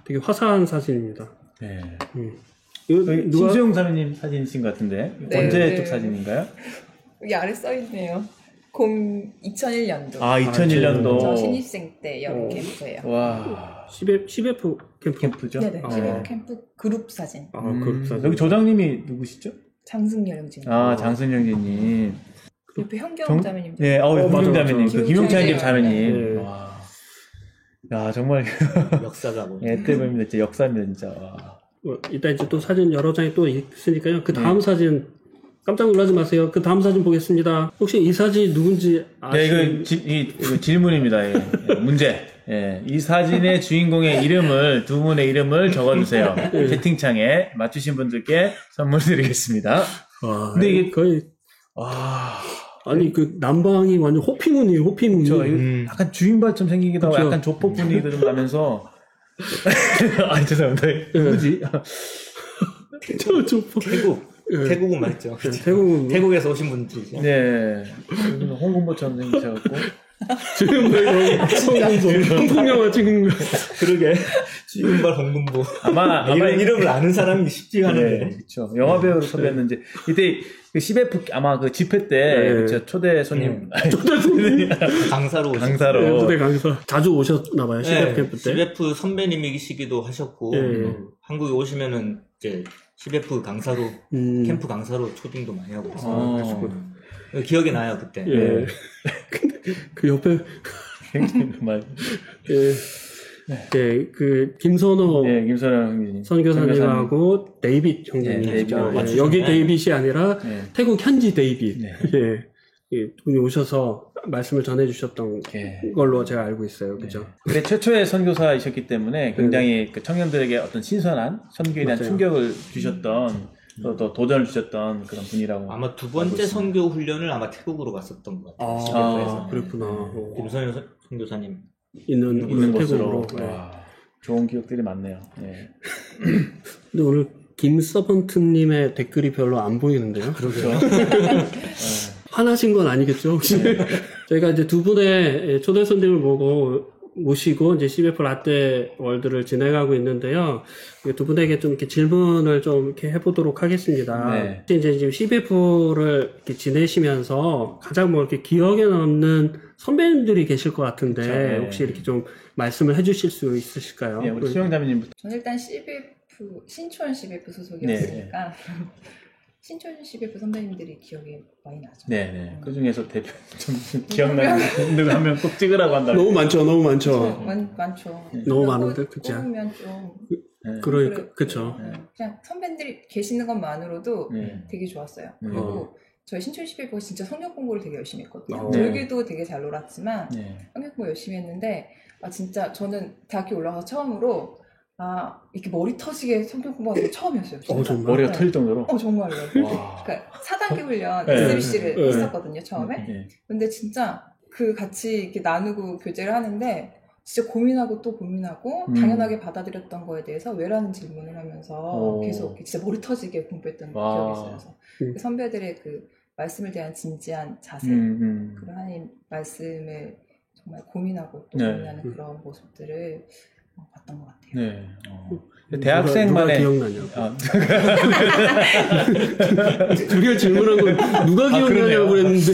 되게 화사한 사진입니다. 네. 누가 신수영 사모님 사진이신 것 같은데 네, 언제 쪽 사진인가요? 여기 아래 써있네요. 2001년도. 2001년도. 저 신입생 때 여름 캠프예요. 와. CBF 캠프죠? 네네. CBF 캠프 그룹 사진. 그룹 사진. 여기 조장님이 누구시죠? 장승열 형제님. 장순영 형제님. 옆에 현경 자매님도. 네, 현경 자매님. 그 김용찬 김용찬 자매님. 네. 와. 야, 정말. 역사가고. 때 보면 진짜 역사입니다, 진짜. 와. 이따 이제 또 사진 여러 장이 또 있으니까요. 그 다음 사진 깜짝 놀라지 마세요. 그 다음 사진 보겠습니다. 혹시 이 사진 누군지 아시나요? 네, 이거 질문입니다. 문제. 이 사진의 주인공의 이름을, 두 분의 이름을 적어주세요. 채팅창에 맞추신 분들께 선물 드리겠습니다. 근데 이게 거의, 아니, 그, 남방이 완전 호피문이에요, 호피문이. 약간 주인발처럼 생기기도 하고, 약간 조폭 분위기도 좀 나면서. 죄송합니다. 누구지? 조폭. 태국은 맞죠. 태국에서 오신 분들이죠. 네. 홍군보처럼 생기셔갖고. 지금 홍콩영화 찍은 거. 그러게. 지금발 홍군보. 아마 이름을 아는 사람이 쉽지가 않은데. 네, 그렇죠. 영화 배우로 섭외했는지 이때 그 CBF 아마 그 집회 때 초대 손님. 강사로 무대 강사. 자주 오셨나봐요, CBF 캠프 때. CBF 선배님이시기도 하셨고 한국에 오시면은 이제 CBF 강사로 캠프 강사로 초빙도 많이 하고 있어요. 기억이 나요 그때. 근데 그 옆에 정말. 그 김선호 김선호 선교사님하고 데이빗 형제님이죠. 여기 데이빗이 아니라 태국 현지 데이빗. 분이 오셔서 말씀을 전해주셨던 걸로 제가 알고 있어요. 그죠? 근데 최초의 선교사이셨기 때문에 굉장히 그 청년들에게 어떤 신선한 선교에 대한 충격을 주셨던 또 도전을 주셨던 그런 분이라고. 아마 두 번째 선교 훈련을 아마 태국으로 갔었던 것 같아요. 그렇구나. 김선효 선교사님 있는 곳으로. 좋은 기억들이 많네요. 근데 오늘 김서번트님의 댓글이 별로 안 보이는데요. 그렇죠. 화나신 건 아니겠죠, 혹시? 저희가 이제 두 분의 초대 손님을 모시고 이제 CBF 라떼 월드를 진행하고 있는데요. 두 분에게 좀 이렇게 질문을 좀 이렇게 해보도록 하겠습니다. 이제 지금 CBF를 이렇게 지내시면서 가장 뭐 이렇게 기억에 남는 선배님들이 계실 것 같은데 혹시 이렇게 좀 말씀을 해주실 수 있으실까요? 우리 수영자매님부터. 저는 일단 신촌 CBF 소속이었으니까 신촌 CBF 선배님들이 기억이 많이 나죠. 그 중에서 대표 좀 기억나는 분들 한 명 꼭 찍으라고 한다. 너무 많죠. 많죠. 너무 많은데, 그치? 뽑으면 좀. 그쵸. 그냥 선배들이 계시는 것만으로도 되게 좋았어요. 그리고 저희 신촌 CBF가 진짜 성경 공부를 되게 열심히 했거든요. 저희도 되게 잘 놀았지만 성경 공부 열심히 했는데 진짜 저는 대학교 올라가서 처음으로 이렇게 머리 터지게 성경 공부하는 게 처음이었어요. 머리가 터질 정도로? 정말로. 그러니까 4단계 훈련 SBC를 했었거든요, 처음에. 근데 진짜 같이 이렇게 나누고 교제를 하는데 진짜 고민하고 또 고민하고 당연하게 받아들였던 거에 대해서 왜라는 질문을 하면서 계속 진짜 머리 터지게 공부했던 기억이 있어요. 그래서 선배들의 그 말씀을 대한 진지한 자세, 그런 하나님 말씀을 정말 고민하고 또 고민하는 그런 모습들을 봤던 것 같아요. 대학생만의 기억나냐고. 우리가 질문한 건 누가 기억나냐고 그랬는데.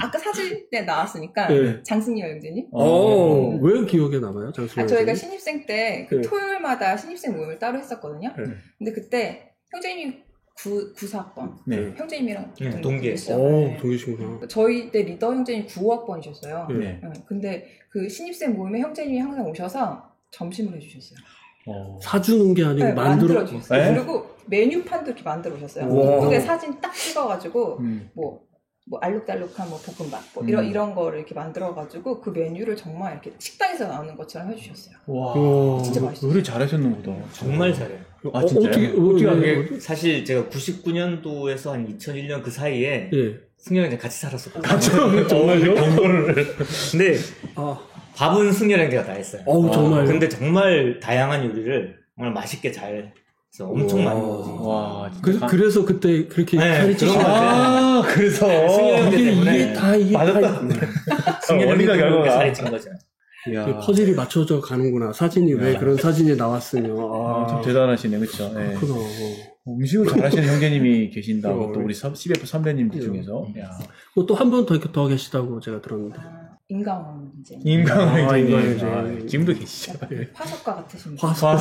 아까 사진에 나왔으니까 장승열 형제님. 왜 기억에 남아요, 장승열? 저희가 신입생 때 토요일마다 신입생 모임을 따로 했었거든요. 근데 그때 형제님이 94학번 형제님이랑 동기였어요. 동기시구나. 저희 때 리더 형제님 95학번이셨어요. 근데 그 신입생 모임에 형제님이 항상 오셔서 점심을 해주셨어요. 사주는 게 아니고 네, 만들어주셨어요. 네? 그리고 메뉴판도 이렇게 만들어 오셨어요. 이쁘게 사진 딱 찍어가지고 뭐 알록달록한 뭐 볶음밥 뭐 이런 거를 이렇게 만들어가지고 그 메뉴를 정말 이렇게 식당에서 나오는 것처럼 해주셨어요. 와, 진짜 맛있어요. 요리 잘하셨나 보다. 정말 잘해요. 아, 진짜요? 어떻게 사실 제가 99년도에서 한 2001년 그 사이에 승려랑 같이 살았었거든요. 정말요? 근데 밥은 승려랑 제가 다 했어요. 정말요? 근데 정말 다양한 요리를 정말 맛있게 잘 해서 엄청 많이 먹었어요. 와, 그래서 그때 그렇게 살이 찌신 그런 것 같아요. 그래서 승려형 때문에 이게 다 원리가 결과가 살이 찐 거죠. 퍼즐이 맞춰져 가는구나. 사진이 왜 그런 사진이 나왔으며. 참 대단하시네, 그렇죠? 네. 음식을 잘하시는 형제님이 계신다고 또 우리 CBF 선배님들 중에서 또 한 분 더 계시다고 제가 들었는데. 임강원 이제. 임강원 지금도 계시죠? 화석가 같으신 분. 화석.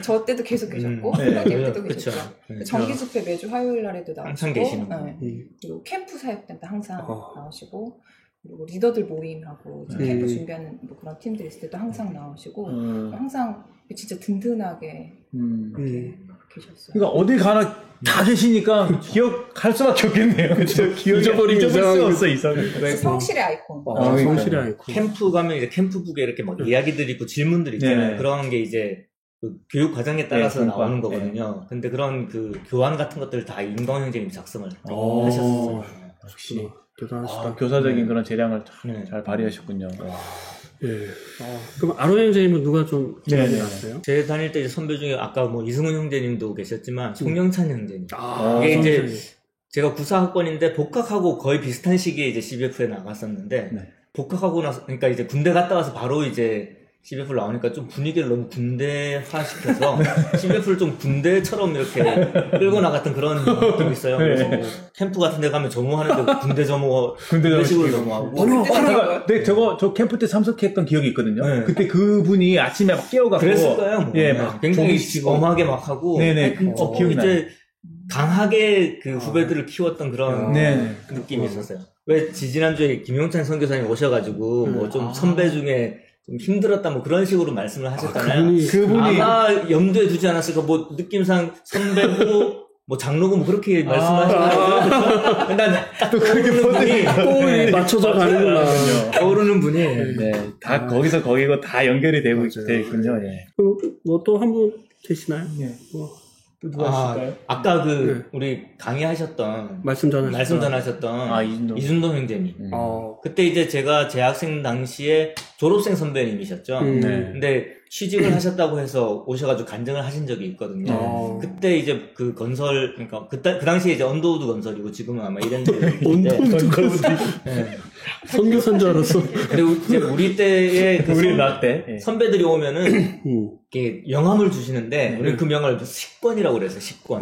저 때도 계속 계셨고 때도 계셨죠. 정기 집회 매주 화요일 날에도 나오시고 항상 계시는 그리고 캠프 사역 때도 항상 나오시고 그리고 리더들 모임하고 캠프 준비하는 뭐 그런 팀들 있을 때도 항상 나오시고 항상 진짜 든든하게 계셨어요. 그러니까 어디 가나 다 계시니까 기억할 수밖에 없겠네요. 그렇죠? 잊어버릴 수가 없어 이상하게. 성실의 아이콘. 성실의 아이콘. 캠프 가면 이제 캠프북에 이렇게 막 이야기들이 있고 질문들이 있잖아요. 그런 게 이제 그 교육 과정에 따라서 나오는 거거든요. 근데 그런 그 교환 같은 것들 다 임광 형제님 작성을 하셨어요. 역시 대단하시다. 교사적인 그런 재량을 잘 발휘하셨군요. 그럼 아로 형제님은 누가 좀 기억이 나세요? 제 다닐 때 이제 선배 중에 아까 뭐 이승훈 형제님도 계셨지만 송영찬 형제님. 이게 이제 제가 구사학번인데 복학하고 거의 비슷한 시기에 이제 CBF에 나갔었는데 복학하고 나서 그러니까 이제 군대 갔다 와서 바로 이제 CBF를 나오니까 좀 분위기를 너무 군대화 시켜서 CBF를 좀 군대처럼 이렇게 끌고 나갔던 그런 느낌이 있어요. 그래서 뭐 캠프 같은 데 가면 점호하는데 군대 점호식으로 점호하고. 네, 저 캠프 때 참석했던 기억이 있거든요. 그때 그분이 아침에 막 깨워갖고. 그랬을 거예요. 뭐. 막 굉장히 엄하게 막 하고. 기억이 나요. 이제 강하게 그 후배들을 키웠던 그런 느낌이 있었어요. 왜 지난주에 김용찬 선교사님 오셔가지고 뭐 좀 선배 중에 좀 힘들었다 뭐 그런 식으로 말씀을 하셨잖아요. 그분이 아마 염두에 두지 않았을까. 뭐 느낌상 선배고 뭐 장로고 뭐 그렇게 말씀하시는 난 또 그렇게 분이 맞춰서 가는구나. 떠오르는 분이 다 거기서 거기고 다 연결이 되고 있군요. 뭐 또 한 분 계시나요? 또 누가 있을까요? 아까 우리 강의하셨던 말씀 전하셨던 이준동 형제님. 그때 이제 제가 재학생 당시에 졸업생 선배님이셨죠. 근데 취직을 하셨다고 해서 오셔가지고 간증을 하신 적이 있거든요. 그때 이제 그 건설, 그러니까 그 당시에 이제 언더우드 건설이고 지금은 아마 이랜드인데. 선교사인 줄 알았어. 그리고 이제 우리 때의 우리 나 때 선배들이 오면은 이렇게 명함을 주시는데 우리 그 명함을 식권이라고 그래서 식권.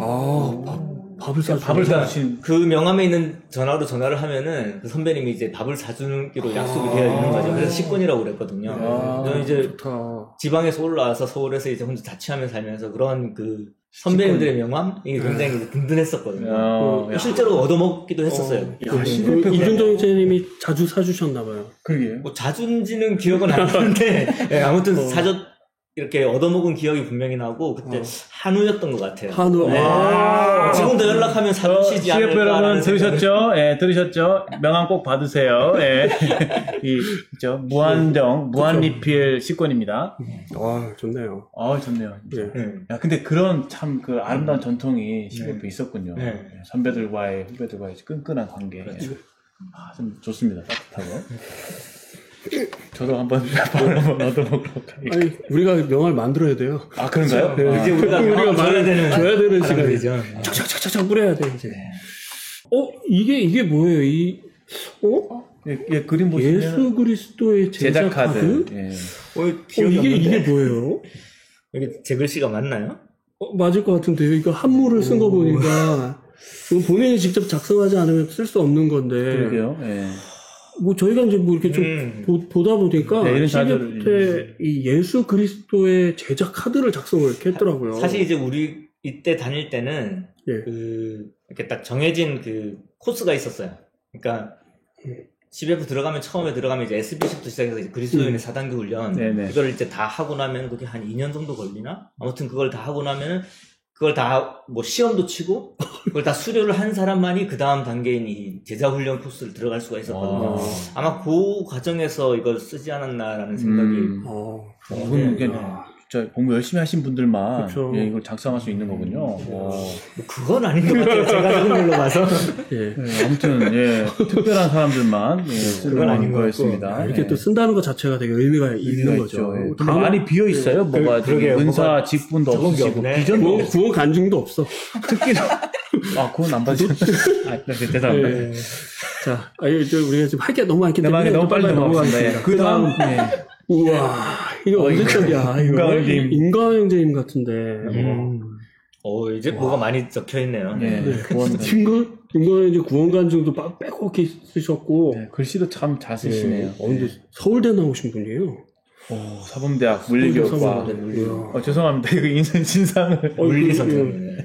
밥을 사주신 그 명함에 있는 전화를 하면은 그 선배님이 이제 밥을 사주기로 약속이 되어 있는 거죠. 그래서 식권이라고 그랬거든요. 저는 이제 좋다. 지방에서 올라와서 서울에서 이제 혼자 자취하면서 살면서 그런 그 선배님들의 명함 이게 굉장히 이제 든든했었거든요. 실제로 얻어먹기도 했었어요. 이준동 형제님이 자주 사주셨나봐요. 그러게요. 뭐 자주인지는 기억은 안 나는데 아무튼 이렇게 얻어먹은 기억이 분명히 나고 그때 한우였던 것 같아요. 한우. 지금도 연락하면 사주시지 않을까. CF 여러분 들으셨죠? 들으셨죠? 명함 꼭 받으세요. 무한 리필 식권입니다. 좋네요. 좋네요. 야, 근데 그런 참 그 아름다운 전통이 CF 있었군요. 선배들과의 후배들과의 끈끈한 관계. 그렇죠. 좀 좋습니다. 따뜻하고. 저도 한번 얻어먹도록 하겠습니다. 아니, 우리가 명함을 만들어야 돼요. 그런가요? 이제 우리가 줘야 되는 시간이죠. 착착착착 뿌려야 돼, 이제. 이게 뭐예요? 그림 보시면 예수 그리스도의 제작 카드? 이게 뭐예요? 여기 제 글씨가 맞나요? 맞을 것 같은데요. 이거 한문을 쓴 거 보니까 본인이 직접 작성하지 않으면 쓸 수 없는 건데. 그러게요. 뭐 저희가 이제 뭐 이렇게 좀 보다 보니까 CBF 이 예수 그리스도의 제작 카드를 작성을 이렇게 했더라고요. 사실 이제 우리 이때 다닐 때는 이렇게 딱 정해진 그 코스가 있었어요. 그러니까 CBF 처음에 들어가면 이제 SBC부터 시작해서 이제 그리스도인의 4단계 훈련 이걸 이제 다 하고 나면 그게 한 2년 정도 걸리나? 아무튼 그걸 다 하고 나면은 그걸 다 뭐 시험도 치고 그걸 다 수료를 한 사람만이 그 다음 단계인 이 제자훈련 코스를 들어갈 수가 있었거든요. 아마 그 과정에서 이걸 쓰지 않았나라는 생각이. 진짜 공부 열심히 하신 분들만 예, 이걸 작성할 수 있는 거군요. 뭐 그건 아닌 것 같아요. 제가 들은 걸로 봐서. 예, 아무튼 예, 특별한 사람들만 쓰는 거였습니다. 이렇게 또 쓴다는 것 자체가 되게 의미가 있는 거죠. 예. 많이 비어 있어요. 뭐가 은사 직분도 없으시고 비전도 구원 간증도 없어. 특기도 그건 안 받으셨. 죄송합니다. 예. 자, 우리가 지금 할 게 너무 많기 때문에 너무 빨리 넘어가겠습니다. 그 다음 우와, 이거 언제적이야? 인과형제님 같은데. 이제 뭐가 많이 적혀 있네요. 인과형제 구원간증도 빼곡히 쓰셨고. 글씨도 참 잘 쓰시네요. 근데 서울대 나오신 분이에요. 사범대학 물리교과. 죄송합니다. 이거 인상을. 물리선생님.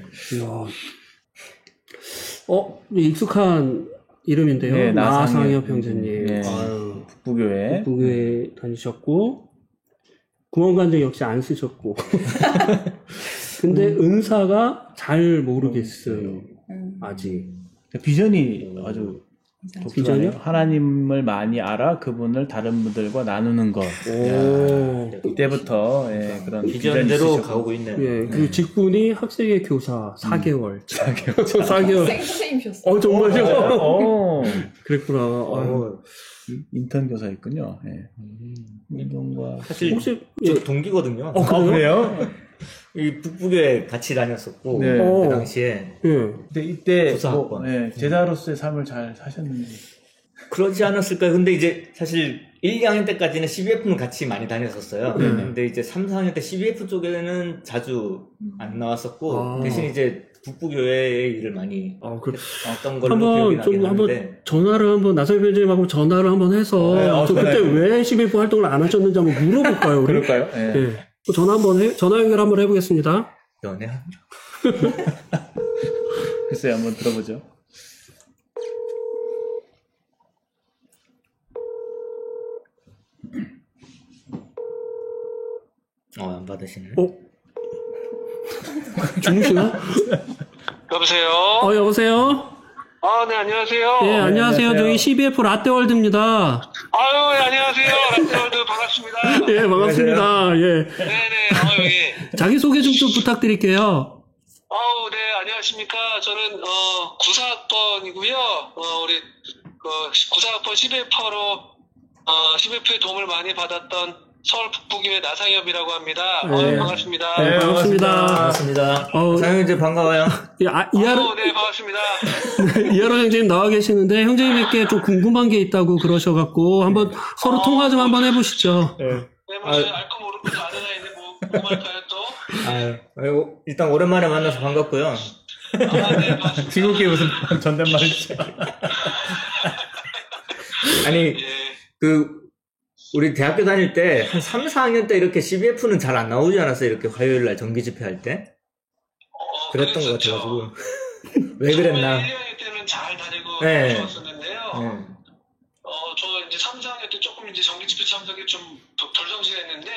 익숙한 이름인데요. 네, 나상엽 형제님. 네. 북부교회 다니셨고, 구원간증 역시 안 쓰셨고. 근데 은사가 잘 모르겠어요. 아직. 비전이 아주 비전이요? 하나님을 많이 알아 그분을 다른 분들과 나누는 것. 이때부터 그런 비전대로 가고 있네요. 그 직분이 학생의 교사 4개월. 4개월. 선생님이셨어요. 정말요? 그랬구나. 인턴 교사였군요. 민동과 사실 혹시 동기거든요. 그래요? 이 북부교회 같이 다녔었고 그 당시에. 근데 이때 제자로서의 삶을 잘 사셨는지. 그러지 않았을까요? 근데 이제 사실 1, 2학년 때까지는 CBF는 같이 많이 다녔었어요. 근데 이제 3, 4학년 때 CBF 쪽에는 자주 안 나왔었고 대신 이제 북부교회의 일을 많이 했던 걸로 기억이 나긴 하는데 전화를 나상엽 편집님하고 전화를 한번 해서 그때 왜 CBF 활동을 안 하셨는지 한번 물어볼까요? 우리? 그럴까요? 전화 연결 한번 해보겠습니다. 연애합니다. 글쎄요, 한번 들어보죠. 안 받으시네. 주무시나? 여보세요? 여보세요? 네, 안녕하세요. 예, 안녕하세요. 저희 CBF 라떼월드입니다. 아유, 예, 안녕하세요. 라떼월드 반갑습니다. 예, 반갑습니다. 예. 네네, 자기소개 좀 부탁드릴게요. 네, 안녕하십니까. 저는, 94학번이고요. 우리, 94학번 CBF로, CBF의 도움을 많이 받았던 서울 북부교회 나상엽이라고 합니다. 반갑습니다. 네, 반갑습니다. 반갑습니다. 나상엽 이제 반가워요. 네, 반갑습니다. 이하로 형제님 나와 계시는데 형제님께 좀 궁금한 게 있다고 그러셔갖고 한번 서로 통화 좀 한번 해보시죠. 네, 뭐 제가 알거 모를 것도 아는 아이인데 뭐 할까요 또? 일단 오랜만에 만나서 반갑고요. 네, 반갑습니다. 지국이 무슨 존댓말이지? 아니, 우리 대학교 다닐 때, 한 3, 4학년 때 이렇게 CBF는 잘 안 나오지 않았어요? 이렇게 화요일날 정기 집회할 때? 그랬던 것 같아가지고. 왜 그랬나? 1학년 때는 잘 다니고 좋았었는데요. 저 이제 3, 4학년 때 조금 이제 정기 집회 참석이 좀 덜정신했는데,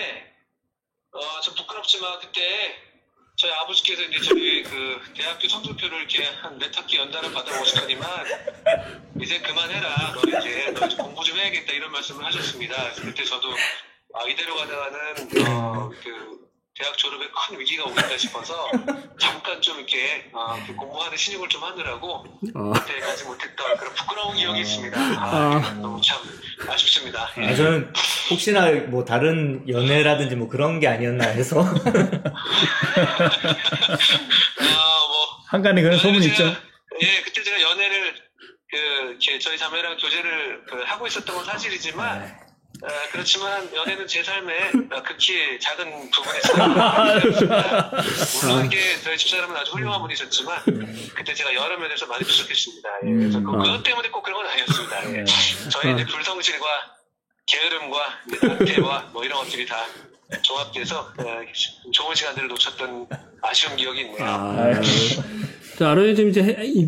좀 부끄럽지만 그때 저희 아버지께서 이제 저희 대학교 성적표를 이렇게 한 몇 학기 연달아 받아오시더니만, 이제 그만해라. 너 이제 공부 좀 해야겠다. 이런 말씀을 하셨습니다. 그때 저도, 이대로 가다가는, 대학 졸업에 큰 위기가 오겠다 싶어서, 잠깐 좀 이렇게, 공부하는 신용을 좀 하느라고, 그때 가지 못했던 그런 부끄러운 기억이 있습니다. 너무 참 아쉽습니다. 저는 혹시나 뭐 다른 연애라든지 뭐 그런 게 아니었나 해서. 한간에 그런 소문이 있죠? 그때 제가 연애를, 저희 자매랑 교제를 하고 있었던 건 사실이지만, 그렇지만 연애는 제 삶에 극히 작은 부분이 있습니다. 물론 이게 저희 집사람은 아주 훌륭한 분이셨지만 그때 제가 여러 면에서 많이 부족했습니다. 그래서 그것 때문에 꼭 그런 건 아니었습니다. 저희 이제 불성실과 게으름과 낙태와 뭐 이런 것들이 다 종합돼서 좋은 시간들을 놓쳤던 아쉬운 기억이 있네요. 자, 아론님 이제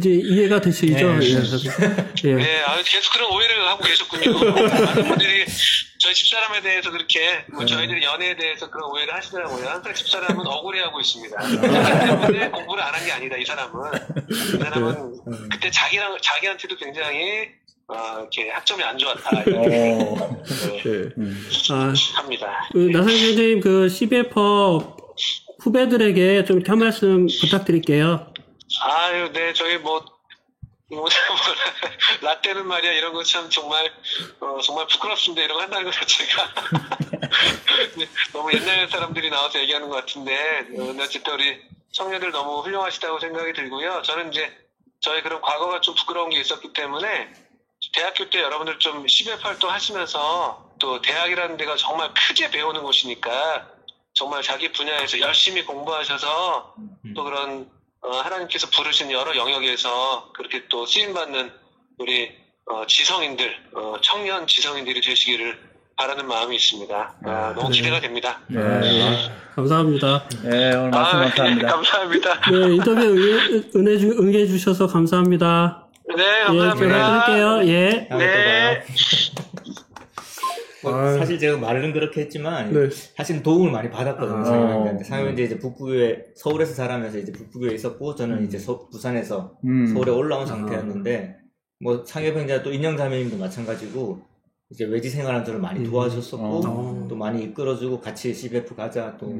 이해가 되시죠? 네. 예. 네, 계속 그런 오해를 하고 계셨군요. 많은 분들이 저희 집사람에 대해서 그렇게, 저희들이 연애에 대해서 그런 오해를 하시더라고요. 항상 집사람은 억울해하고 있습니다. 때문에 공부를 안 한 게 아니다, 이 사람은. 이 사람은 그때 자기한테도 굉장히, 이렇게 학점이 안 좋았다. 이렇게. 합니다. 나상희 선생님, 그 CBFR 후배들에게 좀 한 말씀 부탁드릴게요. 아유, 네, 저희 라떼는 말이야, 이런 거 참 정말 부끄럽습니다. 이런 거 한다는 것 자체가. 너무 옛날 사람들이 나와서 얘기하는 것 같은데, 어쨌든 우리 청년들 너무 훌륭하시다고 생각이 들고요. 저는 이제, 저희 그런 과거가 좀 부끄러운 게 있었기 때문에, 대학교 때 여러분들 좀 CBF 활동 하시면서, 또 대학이라는 데가 정말 크게 배우는 곳이니까, 정말 자기 분야에서 열심히 공부하셔서, 또 그런, 하나님께서 부르신 여러 영역에서 그렇게 또 쓰임받는 우리 지성인들, 청년 지성인들이 되시기를 바라는 마음이 있습니다. 너무 기대가 됩니다. 네. 감사합니다. 네, 오늘 말씀 감사합니다. 네, 감사합니다. 네, 인터뷰 응해주셔서 감사합니다. 네, 감사합니다. 끊을게요. 예. 네. 사실 제가 말은 그렇게 했지만 네. 사실 도움을 많이 받았거든요. 상임한테. 상임은 이제 북부교회 서울에서 자라면서 이제 북부교회에 있었고 저는 이제 부산에서 서울에 올라온 상태였는데 뭐 상임형제가 또 인형자매님도 마찬가지고 이제 외지 생활한 저를 많이 도와줬었고 또 많이 이끌어주고 같이 CBF 가자 또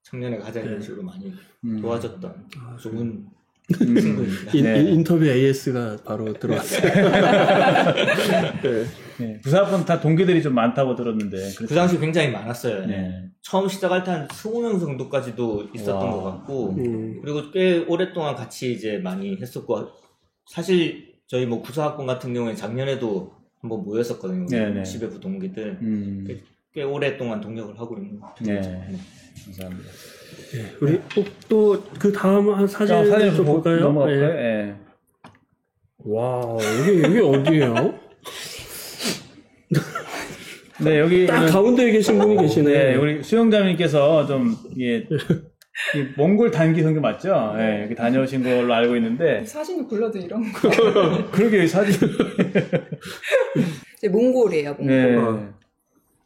청년회 가자 이런 식으로 많이 도와줬던 좋은 친구입니다. 인터뷰 AS가 바로 들어왔어요. 네. 부사학번 다 동기들이 좀 많다고 들었는데. 그 당시 굉장히 많았어요. 네. 처음 시작할 때 한 20명 정도까지도 있었던 것 같고, 그리고 꽤 오랫동안 같이 이제 많이 했었고, 사실 저희 뭐 부사학번 같은 경우에 작년에도 한번 모였었거든요. CBF 동기들. 꽤 오랫동안 동력을 하고 있는 것 같아요. 네. 감사합니다. 네. 우리 또 그 다음 사진 좀 볼까요? 넘어갈까요? 네. 와, 여기 어디예요? 네, 여기 딱 가운데에 계신 분이 계시네. 네, 우리 수영자님께서 좀 이 몽골 단기 선교 맞죠? 네, 여기 다녀오신 걸로 알고 있는데 사진을 불러도 이런 거. 그러게 사진. 이제 몽골이에요, 몽골. 네.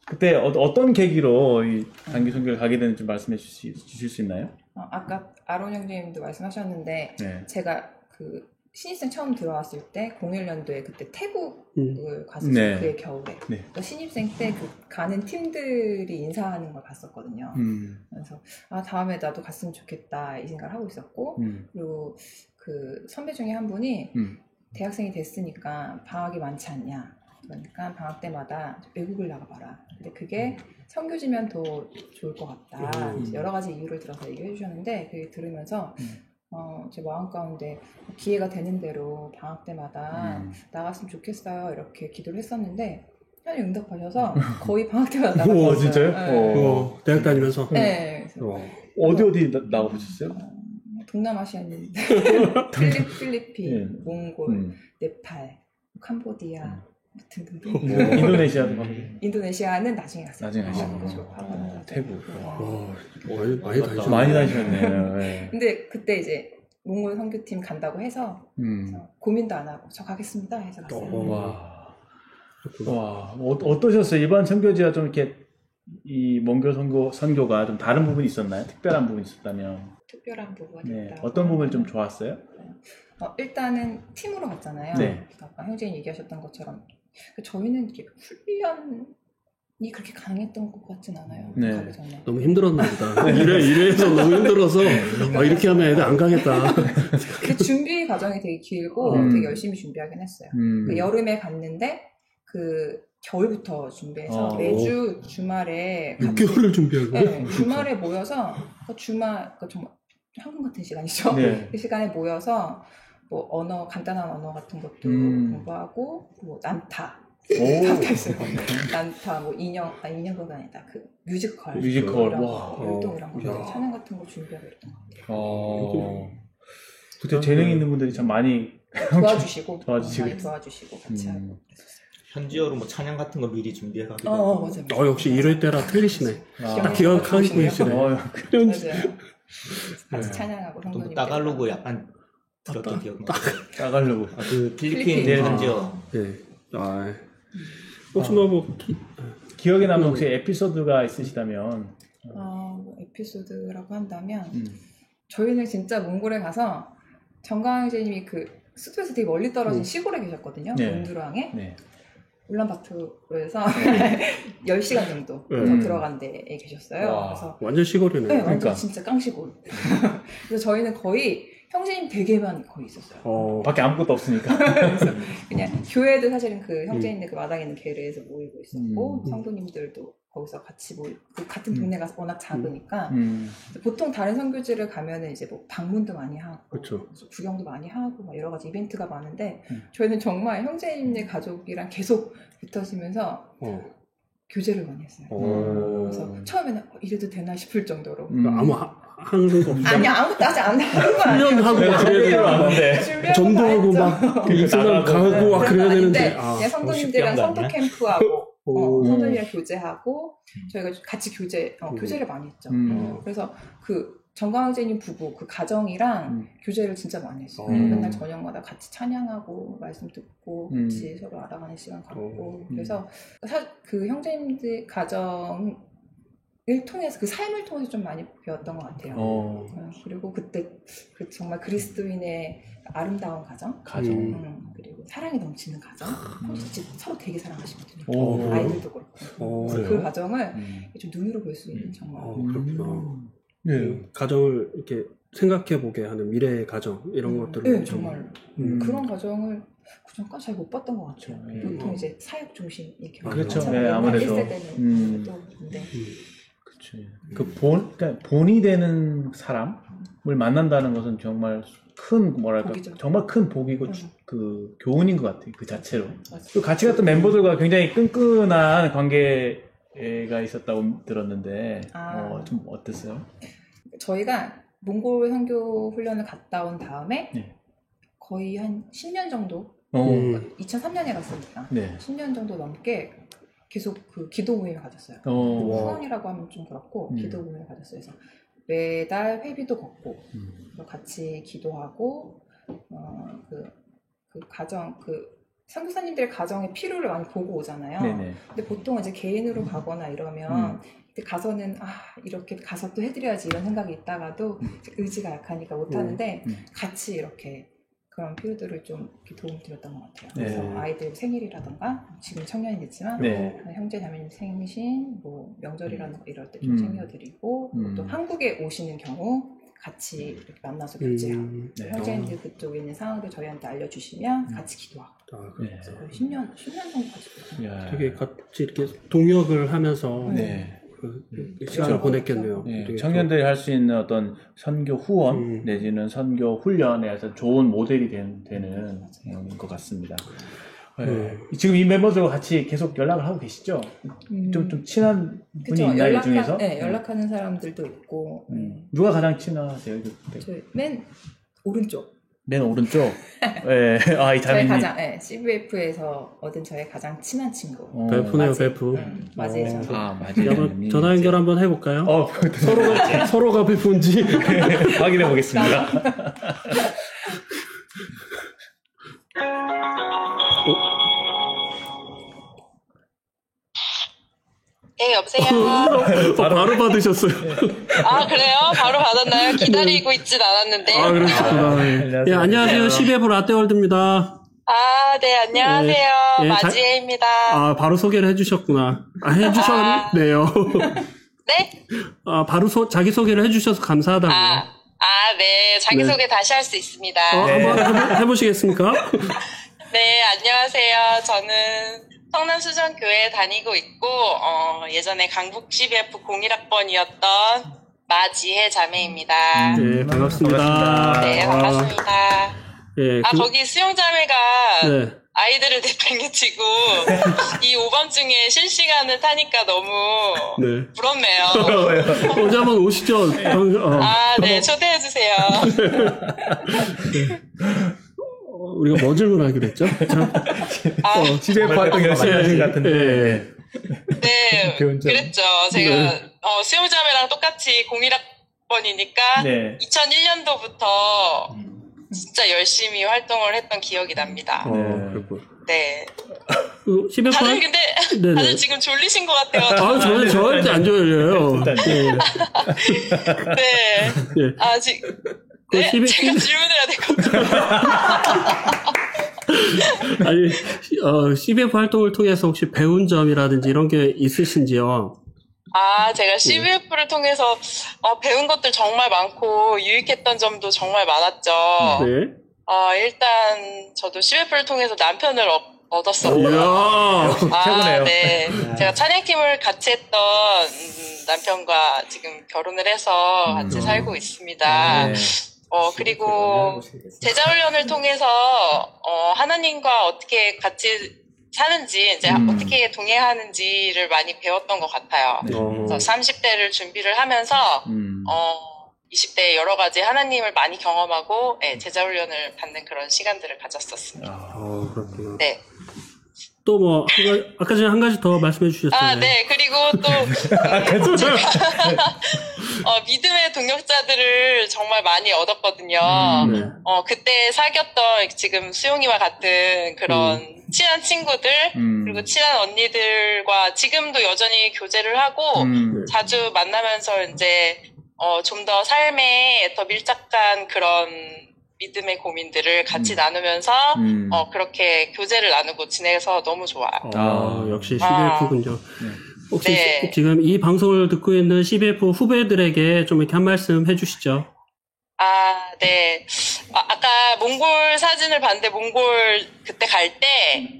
그때 어떤 계기로 이 단기 선교를 가게 되는지 말씀해 주실 수 있나요? 아까 아론 형제님도 말씀하셨는데 네. 제가 그 신입생 처음 들어왔을 때 01년도에 그때 태국을 갔었어요. 그해 겨울에. 네. 신입생 때 그 가는 팀들이 인사하는 걸 봤었거든요. 그래서 다음에 나도 갔으면 좋겠다 이 생각을 하고 있었고 그리고 그 선배 중에 한 분이 대학생이 됐으니까 방학이 많지 않냐. 그러니까 방학 때마다 외국을 나가봐라. 근데 그게 선교지면 더 좋을 것 같다. 여러 가지 이유를 들어서 얘기해 주셨는데 그게 들으면서 제 마음 가운데 기회가 되는 대로 방학 때마다 나갔으면 좋겠어요. 이렇게 기도를 했었는데 하나님 응답하셔서 거의 방학 때마다 나갔어요. 진짜요? 네. 대학 다니면서? 네. 어디 나가보셨어요? 동남아시아인 필리핀, 몽골, 네팔, 캄보디아 등등등. 인도네시아도 인도네시아는 나중에 갔어요. 나중에 가시고. 태국. 많이 다니셨네요. 네. 근데 그때 이제 몽골 선교팀 간다고 해서 고민도 안 하고 저 가겠습니다 해서 갔어요. 와, 어떠셨어요? 이번 선교지와 좀 이렇게 이 몽골 선교가 좀 다른 부분이 있었나요? 특별한 부분이 있었다면? 특별한 부분이 네. 있다. 어떤 부분이 좀 좋았어요? 일단은 팀으로 갔잖아요. 네. 아까 형제님 얘기하셨던 것처럼 저희는 이렇게 훈련이 그렇게 강했던 것 같진 않아요. 네. 가기 전에. 너무 힘들었나 보다. 이래서 너무 힘들어서 이렇게 하면 애들 안 가겠다. 그 준비 과정이 되게 길고 되게 열심히 준비하긴 했어요. 그 여름에 갔는데 그 겨울부터 준비해서 매주 주말에 6개월을 준비하고 네, 주말에 모여서 정말 한국 같은 시간이죠. 네. 그 시간에 모여서 뭐 간단한 언어 같은 것도 공부하고 뭐 난타 있어요. 난타 뭐 인형극은 아니다. 그 뮤지컬 이런 거, 율동 이런 거 찬양 같은 거 준비하고 이랬던 것 같아요. 그때 재능 있는 분들이 참 많이 도와주시고 같이 하고. 현지어로 뭐 찬양 같은 거 미리 준비해가지고. 맞아요. 역시 이럴 때라 틀리시네. 딱 기억하고 계시네. 맞아요. 같이 찬양하고 또 따갈로그 약간 들었던 기억이 나요. 따가려고. 그 필리핀 대현지요. 네. 혹시 뭐 기억에 남는 혹시 에피소드가 있으시다면? 뭐 에피소드라고 한다면 저희는 진짜 몽골에 가서 정강재님이 그 수도에서 되게 멀리 떨어진 시골에 계셨거든요. 온두랑에. 네. 울란바토르에서 10시간 정도 더 들어간 데에 계셨어요. 그래서 완전 시골이네. 네, 완전 그러니까. 진짜 깡시골. 그래서 저희는 거의 형제님 댁에만 거의 있었어요. 밖에 아무것도 없으니까. 그래서 그냥 교회도 사실은 그 형제님들 그 마당에 있는 계례에서 모이고 있었고 성도님들도 거기서 같이 그 같은 동네가 워낙 작으니까 보통 다른 선교지를 가면은 이제 뭐 방문도 많이 하고 그렇죠. 구경도 많이 하고 막 여러 가지 이벤트가 많은데 저희는 정말 형제님네 가족이랑 계속 붙어지면서 교제를 많이 했어요. 그래서 처음에는 이래도 되나 싶을 정도로 아무 하는 거 없어요. 아니 아무것도 아직 안 하는 거 아니에요. 훈련하고 그래야 전도하고 막 이슬람 가고 막 그래야 되는데 그냥 성도님들이랑 선도 캠프하고 성도님이랑 교제하고 저희가 같이 교제를 많이 했죠. 그래서 그 정강재님 부부 그 가정이랑 교제를 진짜 많이 했어요. 맨날 저녁마다 같이 찬양하고 말씀 듣고 같이 서로 알아가는 시간 갖고 그래서 그 형제님들 가정을 통해서 그 삶을 통해서 좀 많이 배웠던 것 같아요. 그리고 그때 정말 그리스도인의 아름다운 가정, 그리고 사랑이 넘치는 가정, 진짜 서로 되게 사랑하시거든요. 아이들도 그렇고 그 가정을 좀 눈으로 볼 수 있는 정말. 그렇구나. 가정을 이렇게 생각해보게 하는 미래의 가정 이런 것들을 네, 정말 그런 가정을 그전까지 잘 못 봤던 것 같아요. 보통 이제 사역 중심 이렇게 그렇죠. 네, 아무래도 1세대는 그러니까 본이 되는 사람을 만난다는 것은 정말 큰 복이죠. 정말 큰 복이고 그 교훈인 것 같아요. 그 자체로. 또 같이 갔던 멤버들과 굉장히 끈끈한 관계가 있었다고 들었는데 좀 어땠어요? 저희가 몽골 선교 훈련을 갔다 온 다음에 거의 한 10년 정도 2003년에 갔으니까 10년 정도 넘게 계속 그 기도 모임을 가졌어요. 후원이라고 하면 좀 그렇고 기도 모임을 가졌어요. 그래서 매달 회비도 걷고 같이 기도하고 그 가정 선교사님들의 가정의 필요를 많이 보고 오잖아요. 근데 보통 이제 개인으로 가거나 이러면 가서는 이렇게 가서 또 해드려야지 이런 생각이 있다가도 의지가 약하니까 못하는데 같이 이렇게 그런 필요들을 좀 이렇게 도움 드렸던 것 같아요. 그래서 아이들 생일이라던가 지금 청년이 됐지만 형제 자매님 생신, 뭐 명절이라든가 이럴 때 좀 챙겨드리고 또 한국에 오시는 경우 같이 이렇게 만나서 교제하고 형제님들 그쪽에 있는 상황들 저희한테 알려주시면 같이 기도하고. 그래서 10년 정도 같이 되게 같이 이렇게 동역을 하면서 시간을 보냈겠네요. 청년들이 할 수 있는 어떤 선교 후원 내지는 선교 훈련에서 좋은 모델이 되는 것 같습니다. 지금 이 멤버들과 같이 계속 연락을 하고 계시죠? 좀 친한 분이 있나요, 이 중에서? 네, 연락하는 사람들도 있고. 누가 가장 친하세요? 저희 맨 오른쪽. 맨 오른쪽? 이 저희 가장, CVF에서 얻은 저의 가장 친한 친구. 베프네요, 베프. 맞이의 전. 맞이의 전화 연결 한번 해볼까요? 서로가 베프인지 확인해 보겠습니다. 네, 여보세요? 바로 받으셨어요. 그래요? 바로 받았나요? 기다리고 있진 않았는데. 그러시구나. 안녕하세요. CBF 라떼월드입니다. 네, 안녕하세요. 마지혜입니다. 바로 소개를 해주셨구나. 해주셨네요. 네? 바로 자기소개를 해주셔서 감사하다고요. 네. 자기소개 다시 할 수 있습니다. 한번 해보시겠습니까? 네, 안녕하세요. 저는 성남수전교회에 다니고 있고 예전에 강북 CBF 01학번이었던 마지혜 자매입니다. 네, 반갑습니다. 네, 반갑습니다. 거기 수영자매가 아이들을 내팽개치고 이 오밤중에 실시간을 타니까 너무 부럽네요. 언제 한번 오시죠. 네, 초대해주세요. 우리가 뭐 질문하기로 했죠? CBF 활동 열심히 하신 것 같은데. 네, 그랬죠. 제가 수영자매랑 똑같이 01학번이니까 2001년도부터 진짜 열심히 활동을 했던 기억이 납니다. 그렇고. 네. 다들 근데 네네. 다들 지금 졸리신 것 같아요. 저는 절대 안 졸려요. 네. 네. 네. 네? 제가 질문해야 될 것 같아요. 아니, CBF 활동을 통해서 혹시 배운 점이라든지 이런 게 있으신지요? 제가 CBF를 통해서 배운 것들 정말 많고 유익했던 점도 정말 많았죠. 네. 일단 저도 CBF를 통해서 남편을 얻었었고요. 최고네요. 네. 제가 찬양팀을 같이 했던 남편과 지금 결혼을 해서 같이 살고 있습니다. 네. 그리고 제자훈련을 통해서 하나님과 어떻게 같이 사는지, 이제 어떻게 동행하는지를 많이 배웠던 것 같아요. 그래서 30대를 준비를 하면서 20대에 여러 가지 하나님을 많이 경험하고 제자훈련을 받는 그런 시간들을 가졌었습니다. 그렇구나. 네. 또 뭐 아까 전에 한 가지 더 말씀해 주셨잖아요. 네. 그리고 또 믿음의 동역자들을 정말 많이 얻었거든요. 네. 그때 사귀었던 지금 수용이와 같은 그런 친한 친구들 그리고 친한 언니들과 지금도 여전히 교제를 하고 자주 만나면서 이제 좀 더 삶에 더 밀착한 그런 믿음의 고민들을 같이 나누면서 그렇게 교제를 나누고 지내서 너무 좋아요. 역시 CBF군요. 혹시 지금 이 방송을 듣고 있는 CBF 후배들에게 좀 이렇게 한 말씀 해주시죠. 네. 아까 몽골 사진을 봤는데 몽골 그때 갈 때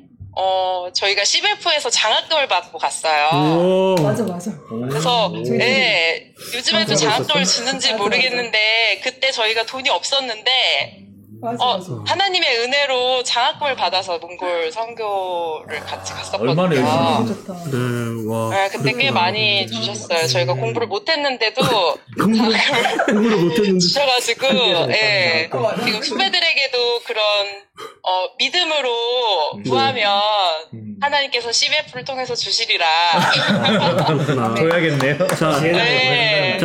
저희가 CBF에서 장학금을 받고 갔어요. 맞아. 그래서 요즘에도 장학금을 주는지 모르겠는데 그때 저희가 돈이 없었는데 맞아. 하나님의 은혜로 장학금을 받아서 몽골 선교를 같이 갔었거든요. 얼마나 열심히 좋다. 네, 와. 네, 그때 꽤 많이 주셨어요. 저희가 공부를 못했는데도 공부를 못했는데 주셔가지고, 지금 후배들에게도 그런 믿음으로 구하면 하나님께서 CBF를 통해서 주시리라. 줘야겠네요. 자,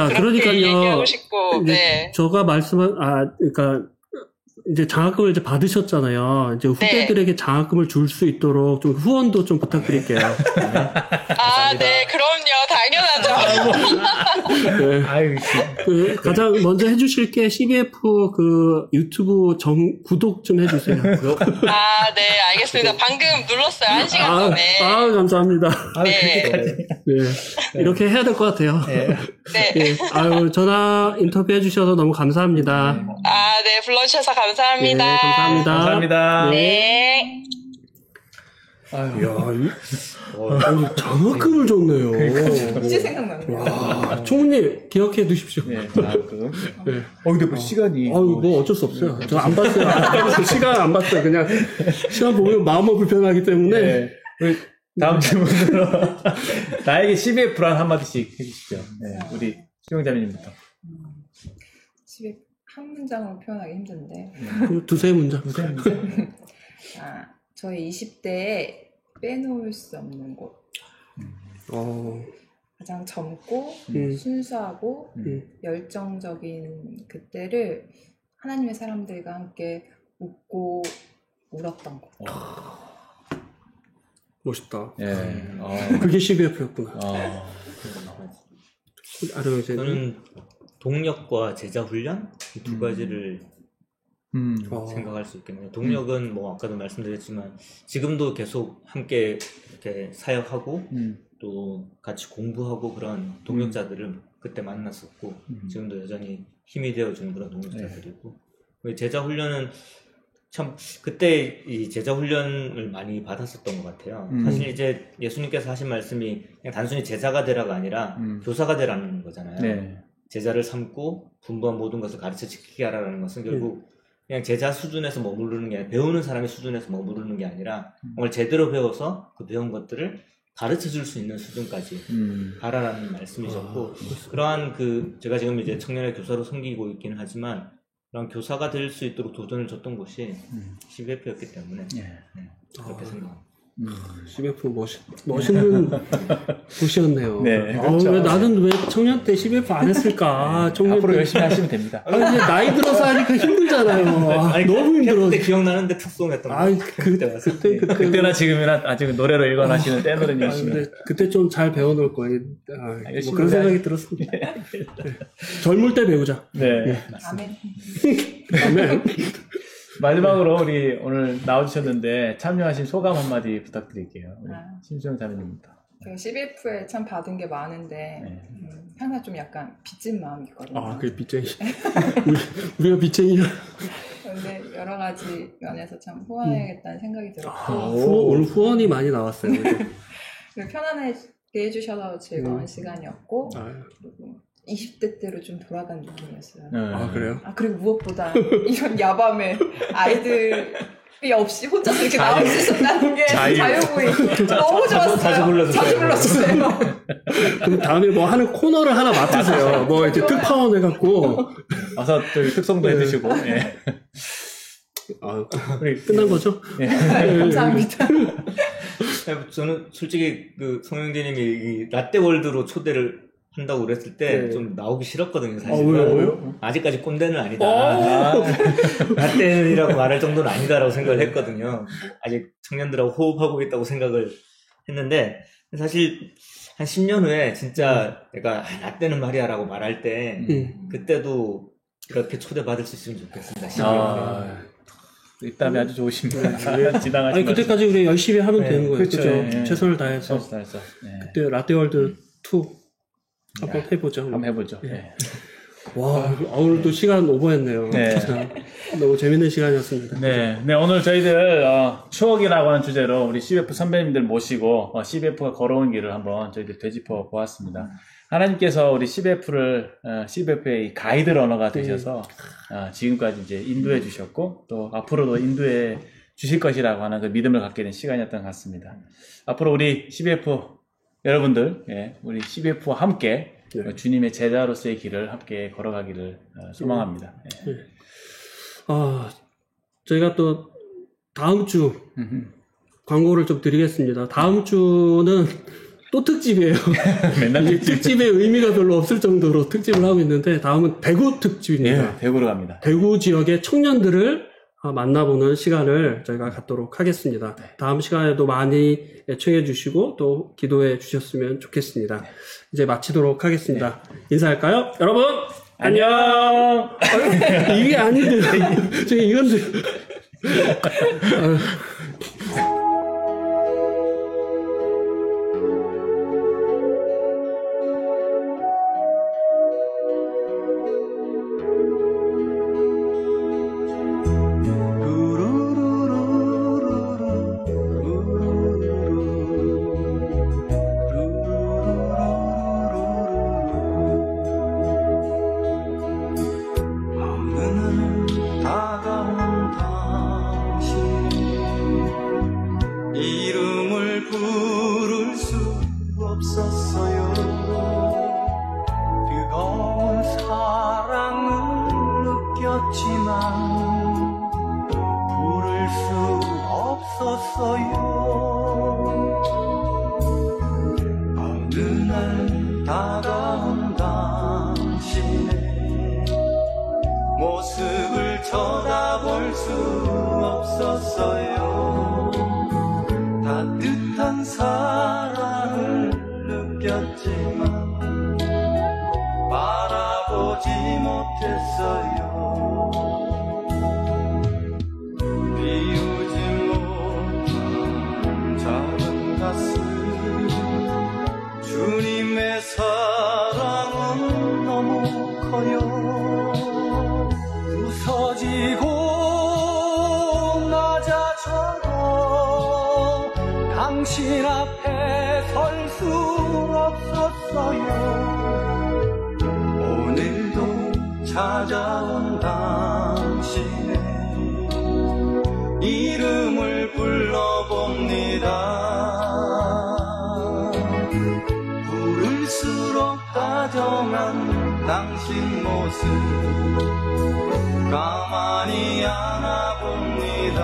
그러니까요. 얘기하고 싶고, 제가 그러니까 이제 장학금을 이제 받으셨잖아요. 이제 후배들에게 장학금을 줄 수 있도록 좀 후원도 좀 부탁드릴게요. 네, 그럼요. 당연하죠. 가장 먼저 해주실 게 CBF 유튜브 구독 좀 해주세요. 네, 알겠습니다. 방금 눌렀어요. 1시간 전에. 감사합니다. 네. 이렇게 해야 될 것 같아요. 네. 전화 인터뷰 해주셔서 너무 감사합니다. 네, 불러주셔서 감사합니다. 네, 감사합니다. 네. 장학금을 줬네요. 이제 생각나네요. 총무님 기억해 두십시오. 장학금. 근데 뭐 시간이. 뭐 어쩔 수 없어요. 저 안 봤어요. 시간 안 봤어요. 그냥 시간 보면 마음은 불편하기 때문에. 다음 질문으로 나에게 CBF란 한마디씩 해주시죠. 우리 수영자매님부터. CBF 한 문장으로 표현하기 힘든데. 두세 문장. 저희 20대에 빼놓을 수 없는 곳. 가장 젊고 순수하고 열정적인 그때를 하나님의 사람들과 함께 웃고 울었던 곳. 멋있다. 그게 CBF였구나. 저는 동력과 제자 훈련 이 두 가지를 생각할 수 있겠네요. 동력은 뭐 아까도 말씀드렸지만 지금도 계속 함께 이렇게 사역하고 또 같이 공부하고 그런 동력자들을 그때 만났었고 지금도 여전히 힘이 되어주는 그런 동력자들이고 제자 훈련은 참 그때 이 제자 훈련을 많이 받았었던 것 같아요. 사실 이제 예수님께서 하신 말씀이 그냥 단순히 제자가 되라가 아니라 교사가 되라는 거잖아요. 제자를 삼고 분부한 모든 것을 가르쳐 지키게 하라는 것은 결국 그냥 제자 수준에서 머무르는 게 아니라 배우는 사람의 수준에서 머무르는 게 아니라 정말 제대로 배워서 그 배운 것들을 가르쳐 줄 수 있는 수준까지 가라라는 말씀이셨고 그러한 제가 지금 이제 청년의 교사로 섬기고 있기는 하지만 그런 교사가 될 수 있도록 도전을 줬던 곳이 CBF였기 때문에 그렇게 생각합니다. CBF 멋있는 곳이었네요. 네, 그렇죠. 왜 나는 왜 청년 때 CBF 안 했을까? 앞으로 열심히 하시면 됩니다. 이제 나이 들어서 하니까 힘들잖아요. 너무 힘들어. 그때 기억나는데 특송했던 거. 그때나 지금이나 아직 노래로 일관하시는 때노래는 열심히. 근데 그때 좀 잘 배워놓을 거예요. 뭐 그런 생각이 들었습니다. 네. 젊을 때 배우자. 네. 아멘. 마지막으로 우리 오늘 나와주셨는데 참여하신 소감 한마디 부탁드릴게요. 심수영 자매님입니다. 제가 CBF에 참 받은 게 많은데 항상 좀 약간 빚진 마음이 있거든요. 그게 빚쟁이. 우리가 빚쟁이야. 근데 여러 가지 면에서 참 후원해야겠다는 생각이 들었고 오늘 후원이 많이 나왔어요. 그리고 편안하게 해주셔서 즐거운 시간이었고 그리고 20대 때로 좀 돌아간 느낌이었어요. 그래요? 그리고 무엇보다 이런 야밤에 아이들이 없이 혼자서 이렇게 나올 수 있었다는 게 자유구이 너무 좋았어요. 자주 불러주세요. 그럼 다음에 뭐 하는 코너를 하나 맡으세요. 뭐 이제 특파원 해갖고 와서 저희 특송도 해주시고. 예. 우리 끝난 거죠? 예. 감사합니다. 저는 솔직히 그 송영재님이 라떼월드로 초대를 한다고 그랬을 때 좀 나오기 싫었거든요, 사실. 왜요? 아직까지 꼰대는 아니다. 라떼이라고 말할 정도는 아니다라고 생각을 했거든요. 아직 청년들하고 호흡하고 있다고 생각을 했는데, 사실 한 10년 후에 진짜 내가 라떼는 말이야라고 말할 때, 그때도 이렇게 초대받을 수 있으면 좋겠습니다. 입담이 아주 좋으십니다. 지나가시면. 그때까지 우리 열심히 하면 되는 거예요. 그렇죠. 그렇죠? 최선을 다해서. 그때 라떼월드 2 한번 해보죠. 한번 해보죠. 와, 오늘도 시간 오버했네요. 너무 재밌는 시간이었습니다. 네, 오늘 저희들 추억이라고 하는 주제로 우리 CBF 선배님들 모시고 CBF가 걸어온 길을 한번 저희들 되짚어 보았습니다. 하나님께서 우리 CBF의 가이드 러너가 되셔서 지금까지 이제 인도해 주셨고 또 앞으로도 인도해 주실 것이라고 하는 그 믿음을 갖게 된 시간이었던 것 같습니다. 앞으로 우리 CBF 여러분들, 우리 CBF와 함께 주님의 제자로서의 길을 함께 걸어가기를 소망합니다. 저희가 또 다음 주 광고를 좀 드리겠습니다. 다음 주는 또 특집이에요. 맨날 특집의 의미가 별로 없을 정도로 특집을 하고 있는데 다음은 대구 특집입니다. 대구로 갑니다. 대구 지역의 청년들을 만나보는 시간을 저희가 갖도록 하겠습니다. 다음 시간에도 많이 애청해 주시고 또 기도해 주셨으면 좋겠습니다. 이제 마치도록 하겠습니다. 인사할까요? 여러분 안녕. 이게 아닌데 저기 이건데. 모습을 쳐다볼 수 없었어요. 따뜻한 사랑을 느꼈지만 바라보지 못했어요. 비우지 못한 작은 가슴, 주님의 사랑은 너무 커요. 부서지고 낮아져도 당신 앞에 설 수 없었어요. 오늘도 찾아온 당신의 이름을 불러봅니다. 부를수록 다정한 당신 모습 가만히 안아봅니다.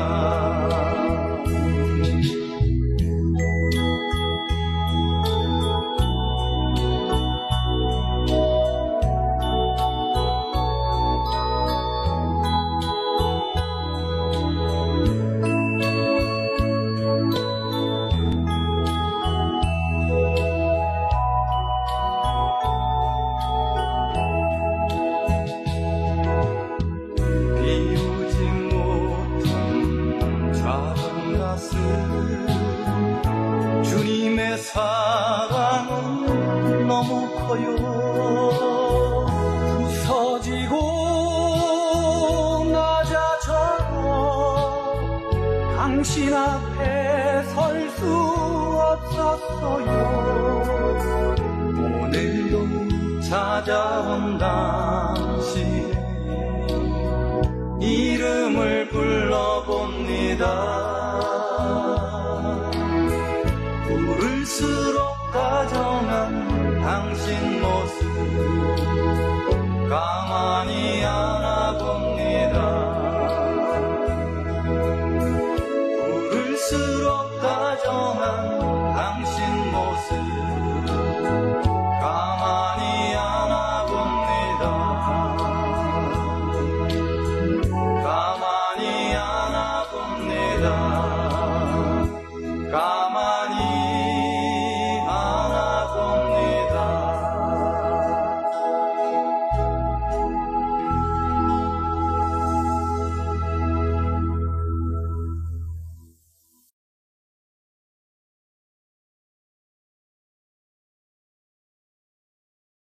당신 앞에 설 수 없었어요. 오늘도 찾아온 당신의 이름을 불러봅니다.